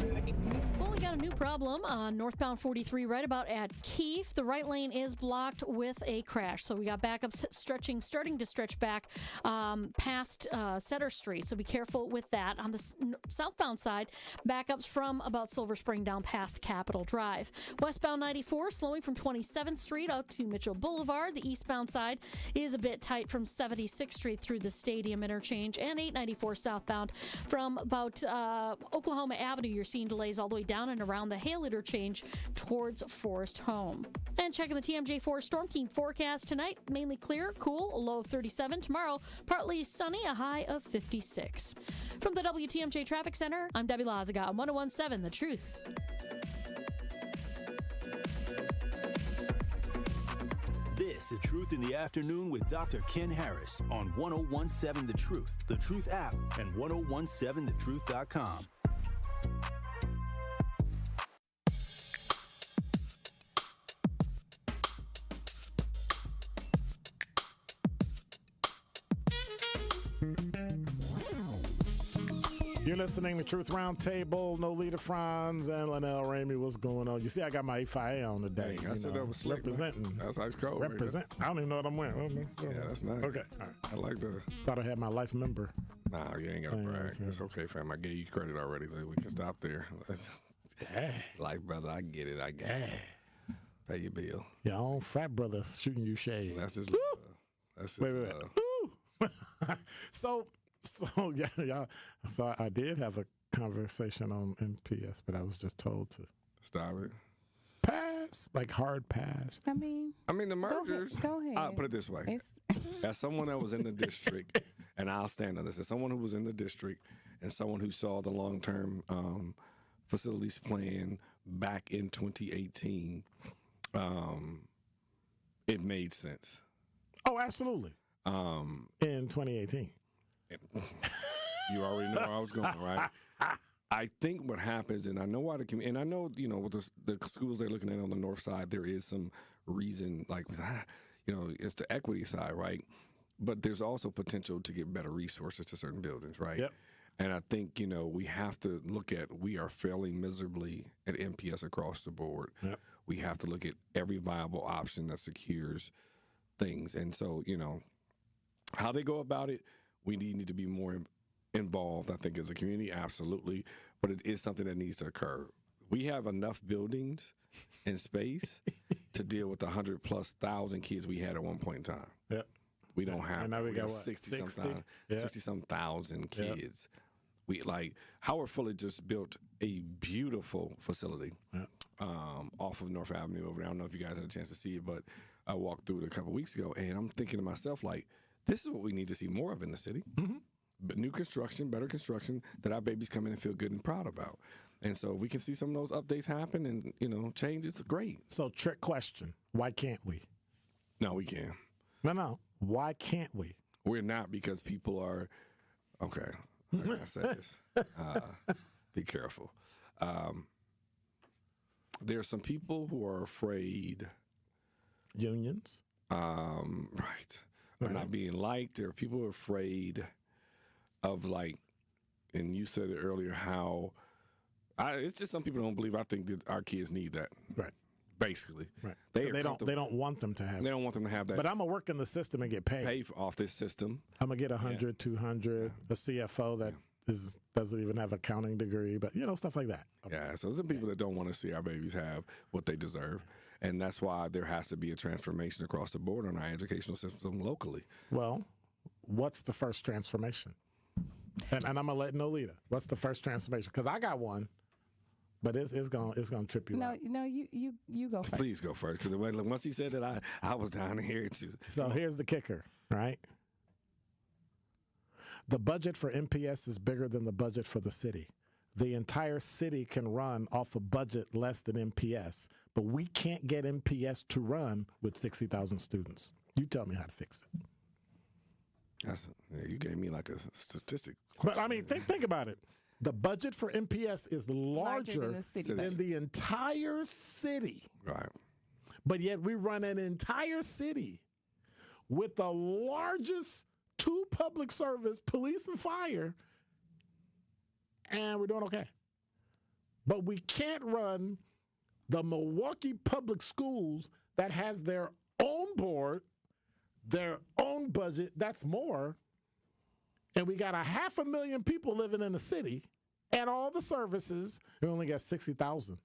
we got a new problem on northbound 43 right about at Keefe. The right lane is blocked with a crash. So we got backups starting to stretch back past Setter Street. So be careful with that. On the southbound side, backups from about Silver Spring down past Capitol Drive. Westbound 94 slowing from 27th Street out to Mitchell Boulevard. The eastbound side is a bit tight from 76th Street through the Stadium interchange, and 894 southbound from about Oklahoma Avenue. You're seeing delays all the way down and around the Hale interchange towards Forest Home. And checking the TMJ4 Storm King forecast tonight, mainly clear, cool, a low of 37. Tomorrow, partly sunny, a high of 56. From the WTMJ Traffic Center, I'm Debbie Lazaga on 101.7 The Truth. This is Truth in the Afternoon with Dr. Ken Harris on 101.7 The Truth app, and 1017thetruth.com. You're listening to Truth Roundtable. Nolita Franz and Linnell Ramey. What's going on? You see, I got my FIA on today. I said that was slick. Representing. Man. That's ice cold. Represent. Right? I don't even know what I'm wearing. Yeah, that's nice. Okay. All right. I like the. Thought I had my life member. Nah, you ain't got to brag. It's okay, fam. I gave you credit already. We can stop there. Life, brother. I get it. I get it. Pay your bill. Your own frat brother shooting you shade. That's just love. That's just wait. So yeah. So I did have a conversation on MPS, but I was just told to stop it. Pass, like hard pass. I mean the mergers. Go ahead. I'll put it this way: as someone that was in the district, and I'll stand on this, as someone who was in the district and someone who saw the long-term facilities plan back in 2018, it made sense. Oh, absolutely. In 2018. You already know where I was going, right? I think what happens, and I know why and I know, with the schools they're looking at on the north side, there is some reason, like, it's the equity side, right? But there's also potential to get better resources to certain buildings, right? Yep. And I think, we have to look at, we are failing miserably at MPS across the board. Yep. We have to look at every viable option that secures things. And so, how they go about it, we need to be more involved, I think, as a community, absolutely. But it is something that needs to occur. We have enough buildings and space to deal with the 100,000+ kids we had at one point in time. Yep. We don't have. And now we got 60-some thousand kids. Yep. We Howard Fuller just built a beautiful facility off of North Avenue over there. I don't know if you guys had a chance to see it, but I walked through it a couple weeks ago, and I'm thinking to myself, this is what we need to see more of in the city. Mm-hmm. But new construction, better construction that our babies come in and feel good and proud about. And so we can see some of those updates happen and, change. It's great. So trick question. Why can't we? No, we can. No. Why can't we? We're not, because people are, okay, I gotta say this. Be careful. There are some people who are afraid. Unions? or not being liked, or people are afraid of and you said it earlier, how it's just some people don't believe. I think that our kids need that. Right. Basically. Right. They don't want them to have it. They don't want them to have that. But I'm going to work in the system and get paid. Pay off this system. I'm going to get 100, 200, a CFO that doesn't even have an accounting degree, but, stuff like that. Okay. Yeah, so some people that don't want to see our babies have what they deserve. And that's why there has to be a transformation across the board on our educational system locally. Well, what's the first transformation? And I'm going to let Nolita. What's the first transformation? Because I got one. But it's gonna trip you out. No, you go first. Please go first, because once he said that, I was down here too. So here's the kicker, right? The budget for MPS is bigger than the budget for the city. The entire city can run off a budget less than MPS, but we can't get MPS to run with 60,000 students. You tell me how to fix it. You gave me like a statistic question. But I mean, think about it. The budget for MPS is larger than the entire city. Right. But yet we run an entire city with the largest two public service, police and fire, and we're doing okay. But we can't run the Milwaukee Public Schools that has their own board, their own budget, that's more, and we got 500,000 people living in the city, and all the services, we only got 60,000.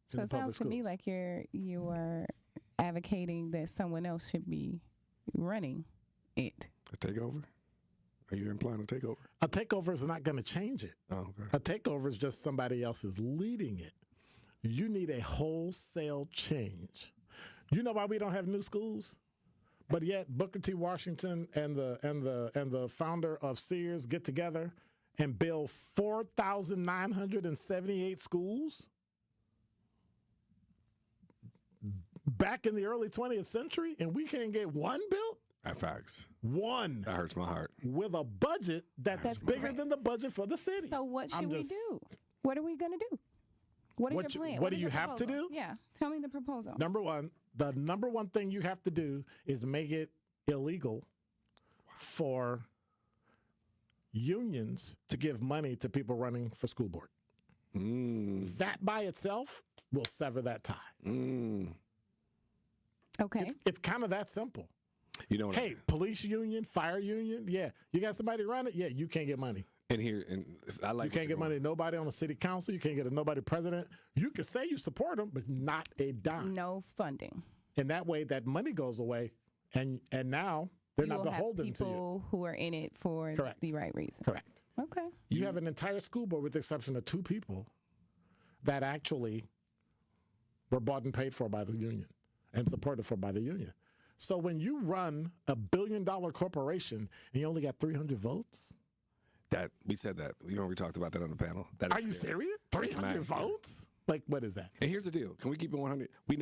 So it sounds to me like you are advocating that someone else should be running it. A takeover? Are you implying a takeover? A takeover is not going to change it. Oh, okay. A takeover is just somebody else is leading it. You need a wholesale change. You know why we don't have new schools? But yet Booker T. Washington and the founder of Sears get together and build 4,978 schools back in the early 20th century, and we can't get one built? At facts. One. That hurts my heart. With a budget that's bigger than the budget for the city. So what should we do? What are we going to do? What is your plan? What do you have to do? Yeah. Tell me the proposal. The number one thing you have to do is make it illegal for unions to give money to people running for school board. That by itself will sever that tie. Okay. It's kind of that simple. You know, police union, fire union, yeah. You got somebody run it? Yeah, you can't get money. I like you can't get money. Nobody on the city council. You can't get a nobody president. You can say you support them, but not a dime. No funding. And that way, that money goes away, and now they're not beholden to you. People who are in it for the right reason. Correct. Okay. You have an entire school board, with the exception of 2 people, that actually were bought and paid for by the union and supported for by the union. So when you run $1 billion corporation and you only got 300 votes. That we said that. We talked about that on the panel. Are you serious? 300 votes? Like, what is that? And here's the deal. Can we keep it 100? We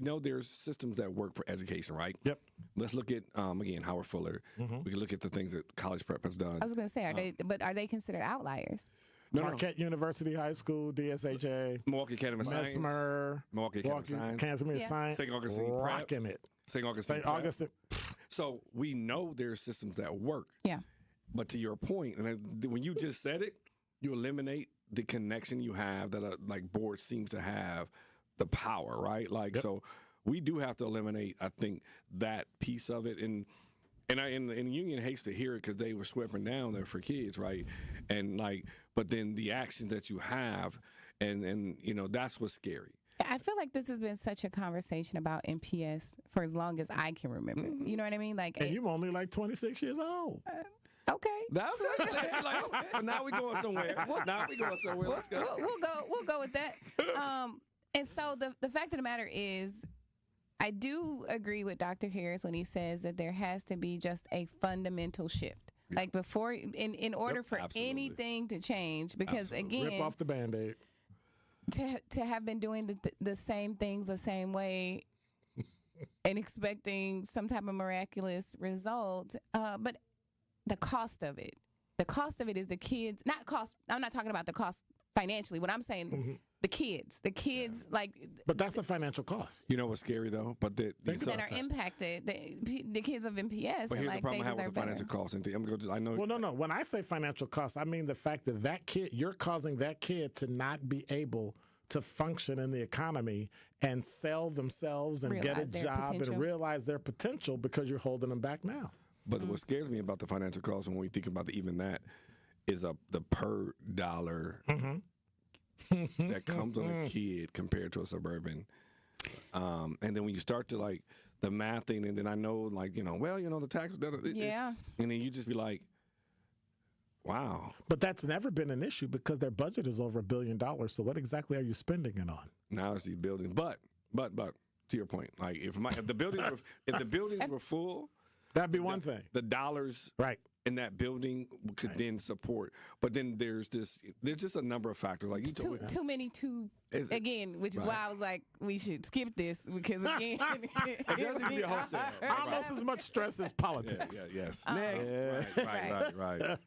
know there's systems that work for education, right? Yep. Let's look at, again, Howard Fuller. We can look at the things that college prep has done. I was going to say, are they considered outliers? Marquette University High School, DSHA. Milwaukee Academy of Science. Mesmer. Milwaukee Academy of Science. St. Augustine Prep. Rocking it. St. Augustine. So we know there's systems that work. Yeah. But to your point, and when you just said it, you eliminate the connection you have that a board seems to have, the power, right? So we do have to eliminate, I think, that piece of it. And the union hates to hear it because they were sweeping down there for kids, right? And but then the actions that you have, and that's what's scary. I feel like this has been such a conversation about MPS for as long as I can remember. Mm-hmm. You know what I mean? And you're only 26 years old. Okay. Now we're going somewhere. Let's go. We'll go with that. And so the fact of the matter is, I do agree with Dr. Harris when he says that there has to be just a fundamental shift. Like before, in order for anything to change, because again, rip off the Band-Aid. To have been doing the same things the same way and expecting some type of miraculous result, but the cost of it is the kids, not cost. I'm not talking about the cost financially. What I'm saying, the kids, like. But that's a financial cost. You know what's scary though? But that are impacted. The kids of MPS. But here's the problem I have with the better. financial cost. And I know. Well, no. When I say financial cost, I mean the fact that kid, you're causing that kid to not be able to function in the economy and sell themselves and get a job and realize their potential because you're holding them back now. But what scares me about the financial cost when we think about even that is the per dollar that comes on a kid compared to a suburban. And then when you start to like the math thing, and then I know like, the taxes. Yeah. And then you just be like, wow. But that's never been an issue because their budget is over $1 billion. So what exactly are you spending it on? Now it's these buildings. But to your point, like if the buildings were full, that'd be one thing. The dollars in that building could then support. But then there's just a number of factors. Like too many, again, which is why I was like, we should skip this because again, it doesn't be a wholesale. Almost as much stress as politics. Yes. Next. Right.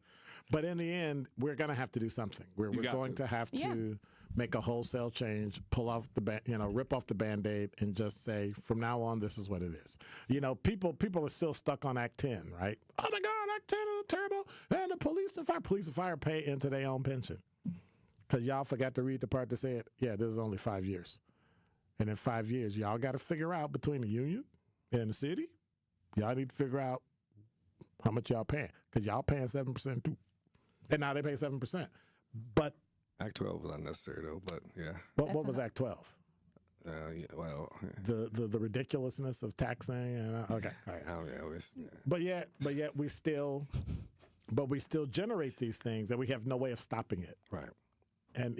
But in the end, we're going to have to do something. We're going to have to make a wholesale change, pull off rip off the Band-Aid and just say, from now on, this is what it is. People are still stuck on Act 10, right? Oh my God, Act 10 is terrible. And the police and fire pay into their own pension. Because y'all forgot to read the part that said, this is only 5 years. And in 5 years, y'all got to figure out between the union and the city, y'all need to figure out how much y'all paying. Because y'all paying 7% too. And now they pay 7%. But Act 12 was unnecessary though, but yeah. What was Act 12? The ridiculousness of taxing and okay. All right. Oh yeah. But yet we still generate these things and we have no way of stopping it. Right. And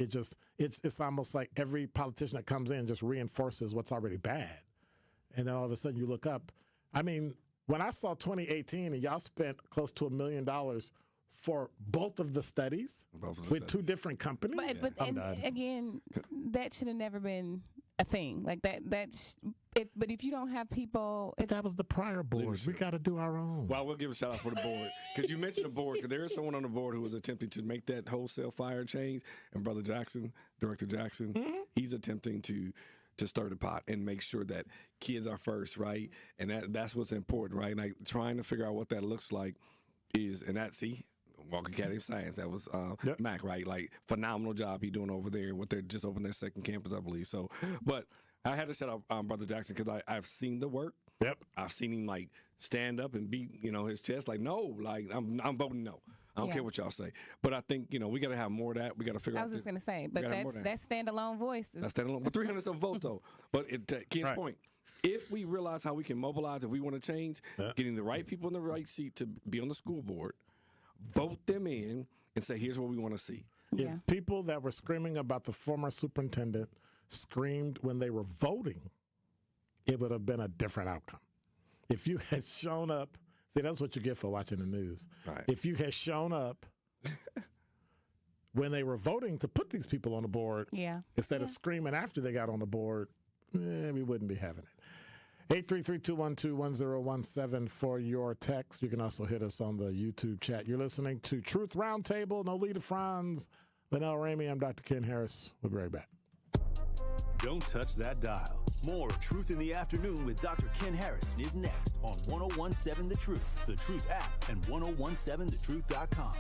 it's almost like every politician that comes in just reinforces what's already bad. And then all of a sudden you look up. I mean, when I saw 2018 and y'all spent close to $1 million for both of the studies with two different companies. But again, that should have never been a thing. Like but if you don't have people, that was the prior board. We got to do our own. Well, we'll give a shout out for the board because you mentioned the board. Because there is someone on the board who was attempting to make that wholesale fire change, and Brother Jackson, Director Jackson, he's attempting to stir the pot and make sure that kids are first, right? And that's what's important, right? Like trying to figure out what that looks like Walker Academy of Science. That was Mac, right? Like phenomenal job he doing over there. What they're just opened their second campus, I believe. So, but I had to shout out Brother Jackson because I've seen the work. Yep. I've seen him like stand up and beat his chest like no, like I'm voting no. I don't care what y'all say. But I think we got to have more of that. We got to figure out. I was just gonna say, but that's standalone voice. That's standalone. But 300 some votes though. But Ken's point. If we realize how we can mobilize, if we want to change, getting the right people in the right seat to be on the school board. Vote them in and say, here's what we want to see. If people that were screaming about the former superintendent screamed when they were voting, it would have been a different outcome. If you had shown up, that's what you get for watching the news. Right. If you had shown up when they were voting to put these people on the board, instead of screaming after they got on the board, we wouldn't be having it. 833-212-1017 for your text. You can also hit us on the YouTube chat. You're listening to Truth Roundtable. Nolita Franz, Linnell Ramey. I'm Dr. Ken Harris. We'll be right back. Don't touch that dial. More of Truth in the Afternoon with Dr. Ken Harris is next on 1017 The Truth, The Truth app, and 1017thetruth.com.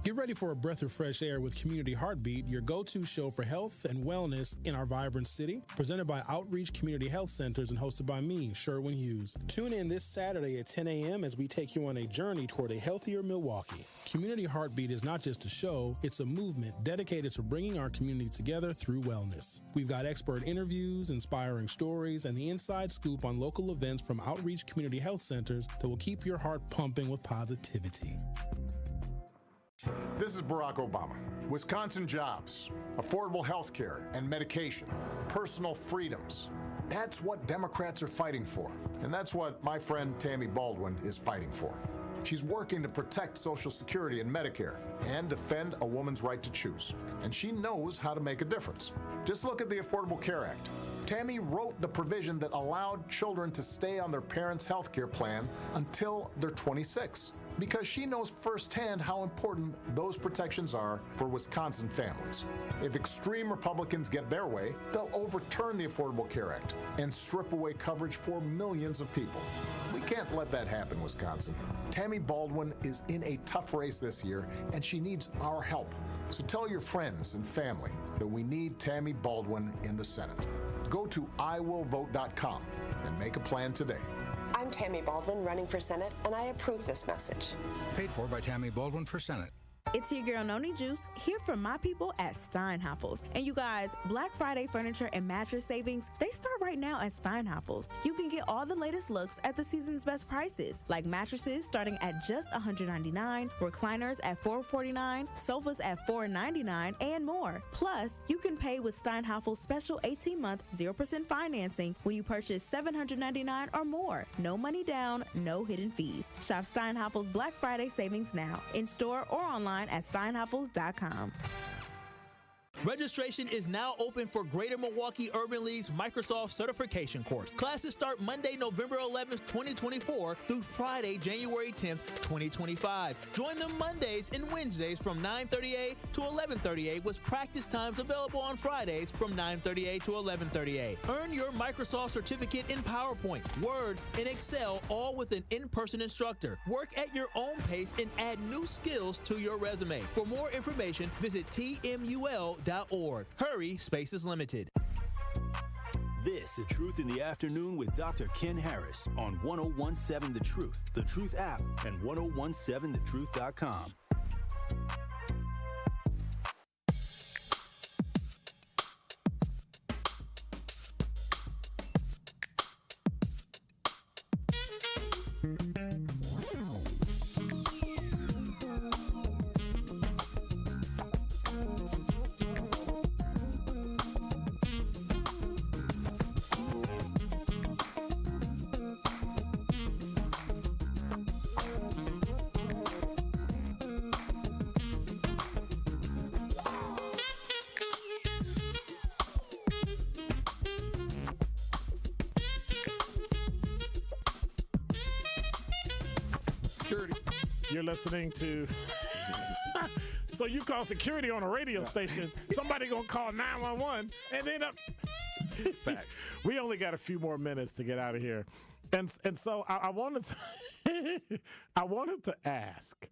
Get ready for a breath of fresh air with Community Heartbeat, your go-to show for health and wellness in our vibrant city. Presented by Outreach Community Health Centers and hosted by me, Sherwin Hughes. Tune in this Saturday at 10 a.m. as we take you on a journey toward a healthier Milwaukee. Community Heartbeat is not just a show, it's a movement dedicated to bringing our community together through wellness. We've got expert interviews, inspiring stories, and the inside scoop on local events from Outreach Community Health Centers that will keep your heart pumping with positivity. This is Barack Obama. Wisconsin jobs, affordable health care and medication, personal freedoms. That's what Democrats are fighting for. And that's what my friend Tammy Baldwin is fighting for. She's working to protect Social Security and Medicare and defend a woman's right to choose. And she knows how to make a difference. Just look at the Affordable Care Act. Tammy wrote the provision that allowed children to stay on their parents' health care plan until they're 26. because she knows firsthand how important those protections are for Wisconsin families. If extreme Republicans get their way, they'll overturn the Affordable Care Act and strip away coverage for millions of people. We can't let that happen, Wisconsin. Tammy Baldwin is in a tough race this year, and she needs our help. So tell your friends and family that we need Tammy Baldwin in the Senate. Go to iwillvote.com and make a plan today. I'm Tammy Baldwin, running for Senate, and I approve this message. Paid for by Tammy Baldwin for Senate. It's your girl Noni Juice here from my people at Steinhafels. And you guys, Black Friday furniture and mattress savings, they start right now at Steinhafels. You can get all the latest looks at the season's best prices, like mattresses starting at just $199, recliners at $449, sofas at $499, and more. Plus, you can pay with Steinhafels' special 18-month 0% financing when you purchase $799 or more. No money down, no hidden fees. Shop Steinhafels' Black Friday savings now, in store or online at steinhafels.com. Registration is now open for Greater Milwaukee Urban League's Microsoft Certification Course. Classes start Monday, November 11th, 2024 through Friday, January 10th, 2025. Join them Mondays and Wednesdays from 9:30 a to 11:30 a with practice times available on Fridays from 9:30 a to 11:30 a. Earn your Microsoft certificate in PowerPoint, Word, and Excel, all with an in-person instructor. Work at your own pace and add new skills to your resume. For more information, visit tmul.org. Hurry, space is limited. This is Truth in the Afternoon with Dr. Ken Harris on 1017 The Truth app, and 1017thetruth.com. You're listening to... So you call security on a radio station, somebody gonna call 911, and then Facts. We only got a few more minutes to get out of here. And so I wanted to ask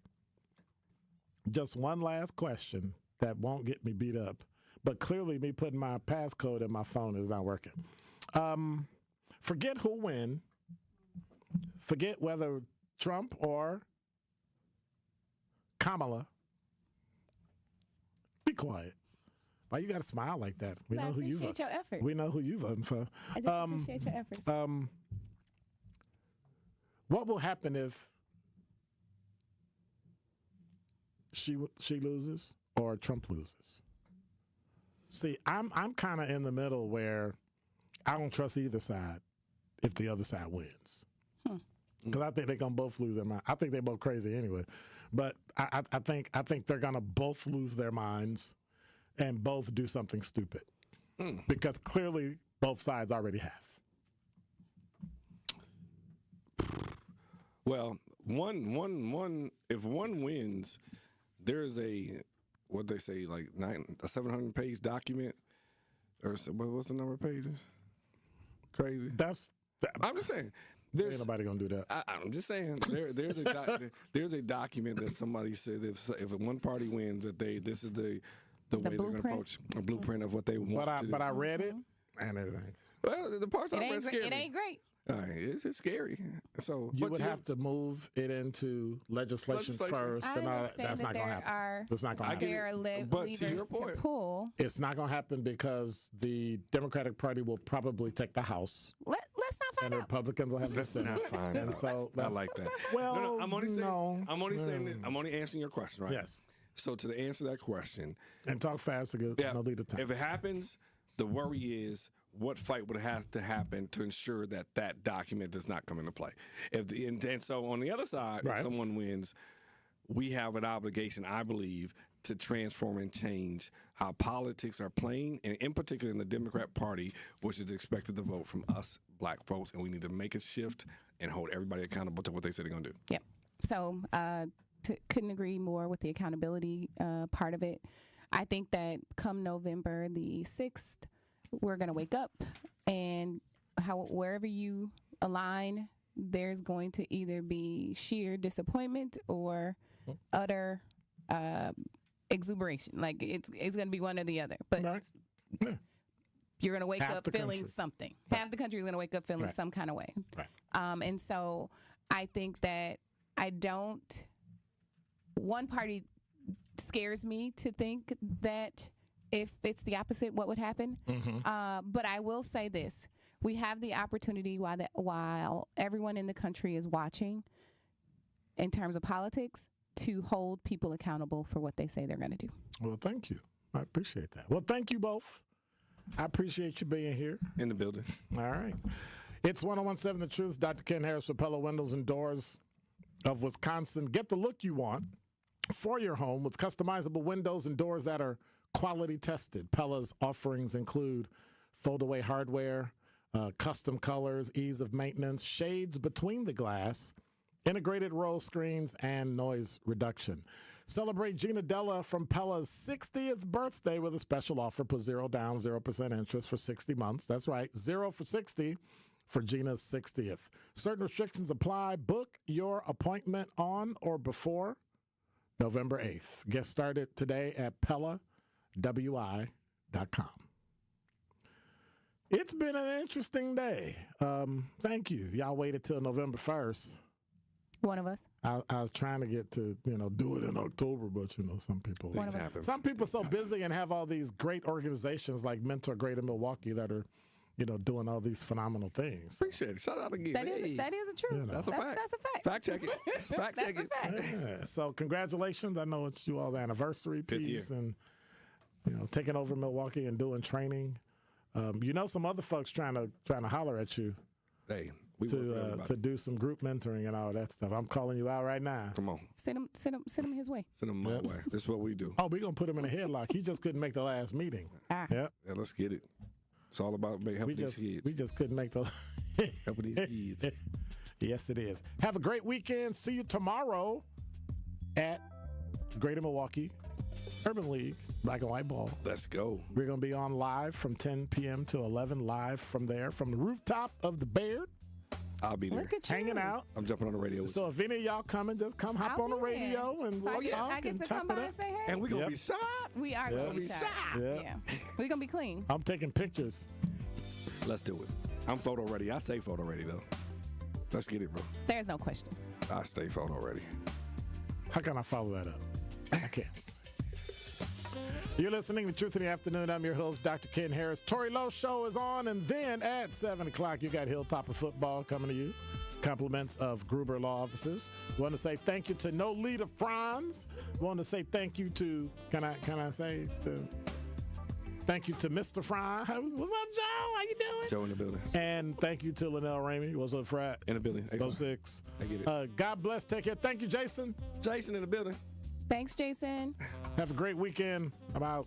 just one last question that won't get me beat up, but clearly me putting my passcode in my phone is not working. Forget who win. Forget whether Trump or Kamala. Be quiet. Why you got to smile like that? We know who you vote. Your effort. We know who you voting for. I just appreciate your efforts. What will happen if she loses or Trump loses? See, I'm kind of in the middle where I don't trust either side if the other side wins. Because I think they're gonna both lose their mind. I think they're both crazy anyway, but I think they're gonna both lose their minds and both do something stupid because clearly both sides already have. Well, one. If one wins, there's a what they say like a 700-page document, or what's the number of pages? Crazy. I'm just saying. Ain't nobody gonna do that. I'm just saying. There's a document that somebody said if one party wins that this is the way they're gonna approach a blueprint of what they want. But I read it and it ain't. Well, the parts I read scary. It ain't great. It's scary. So you would have to move it into legislation first. I understand that's not gonna happen. It's not gonna happen. There are levers to pull. It's not gonna happen because the Democratic Party will probably take the House. Let's not find and the Republicans will have the Senate. And so I like that. Well, no, I'm only saying. I'm only answering your question, right? Yes. So to answer that question, and talk fast again. No lead of time. If it happens, the worry is what fight would have to happen to ensure that that document does not come into play. And so on the other side, if someone wins, we have an obligation, I believe, to transform and change how politics are playing, and in particular in the Democrat Party, which is expected to vote from us, black folks, and we need to make a shift and hold everybody accountable to what they said they're going to do. Yep. Couldn't agree more with the accountability part of it. I think that come November the 6th, we're going to wake up, and wherever you align, there's going to either be sheer disappointment or utter exuberation. Like it's going to be one or the other. But you're going to wake up feeling something. Right. Half the country is going to wake up feeling some kind of way. Right. And so I think that one party scares me to think that if it's the opposite, what would happen? But I will say this. We have the opportunity while everyone in the country is watching in terms of politics to hold people accountable for what they say they're going to do. Well, thank you. I appreciate that. Well, thank you both. I appreciate you being here. In the building. All right. It's 1017 The Truth. Dr. Ken Harris for Pella Windows and Doors of Wisconsin. Get the look you want for your home with customizable windows and doors that are quality tested. Pella's offerings include fold-away hardware, custom colors, ease of maintenance, shades between the glass, integrated roll screens, and noise reduction. Celebrate Gina Della from Pella's 60th birthday with a special offer. Put 0 down, 0% interest for 60 months. That's right, 0 for 60 for Gina's 60th. Certain restrictions apply. Book your appointment on or before November 8th. Get started today at PellaWI.com. It's been an interesting day. Thank you. Y'all waited till November 1st. One of us. I was trying to get to, do it in October, but, some people. Some people are so busy and have all these great organizations like Mentor Greater Milwaukee that are, doing all these phenomenal things. Appreciate it. Shout out again. That is a truth. That's a fact. That's a fact. Fact check it. Fact check it. Yeah. So congratulations. I know it's you all's anniversary piece and, taking over Milwaukee and doing training. Some other folks trying to holler at you. Hey, to do some group mentoring and all that stuff. I'm calling you out right now. Come on. Send him his way. Send him my way. This is what we do. Oh, we're going to put him in a headlock. He just couldn't make the last meeting. Yep. Yeah, let's get it. It's all about helping these kids. We just couldn't make the helping these kids. Yes, it is. Have a great weekend. See you tomorrow at Greater Milwaukee Urban League Black and White Ball. Let's go. We're going to be on live from 10 p.m. to 11 live from there, from the rooftop of the Baird. I'll be there. Look at you. Hanging out. I'm jumping on the radio. So if any of y'all coming, just come hop on the radio and we'll talk I get and to come by and say hey. And we're going to be shot. We are going to be shot. Yeah. We're going to be clean. I'm taking pictures. Let's do it. I'm photo ready. I stay photo ready, though. Let's get it, bro. There's no question. I stay photo ready. How can I follow that up? I can't. You're listening to Truth in the Afternoon. I'm your host, Dr. Ken Harris. Tori Lowe Show is on, and then at 7 o'clock, you got Hilltopper Football coming to you. Compliments of Gruber Law Offices. Want to say thank you to No Leader Franz. Want to say thank you to, can I say thank you to Mr. Fry. What's up, Joe? How you doing? Joe in the building. And thank you to Linnell Ramey. What's up, Frat? In the building. 06. I get it. God bless. Take care. Thank you, Jason. Jason in the building. Thanks, Jason. Have a great weekend. I'm out.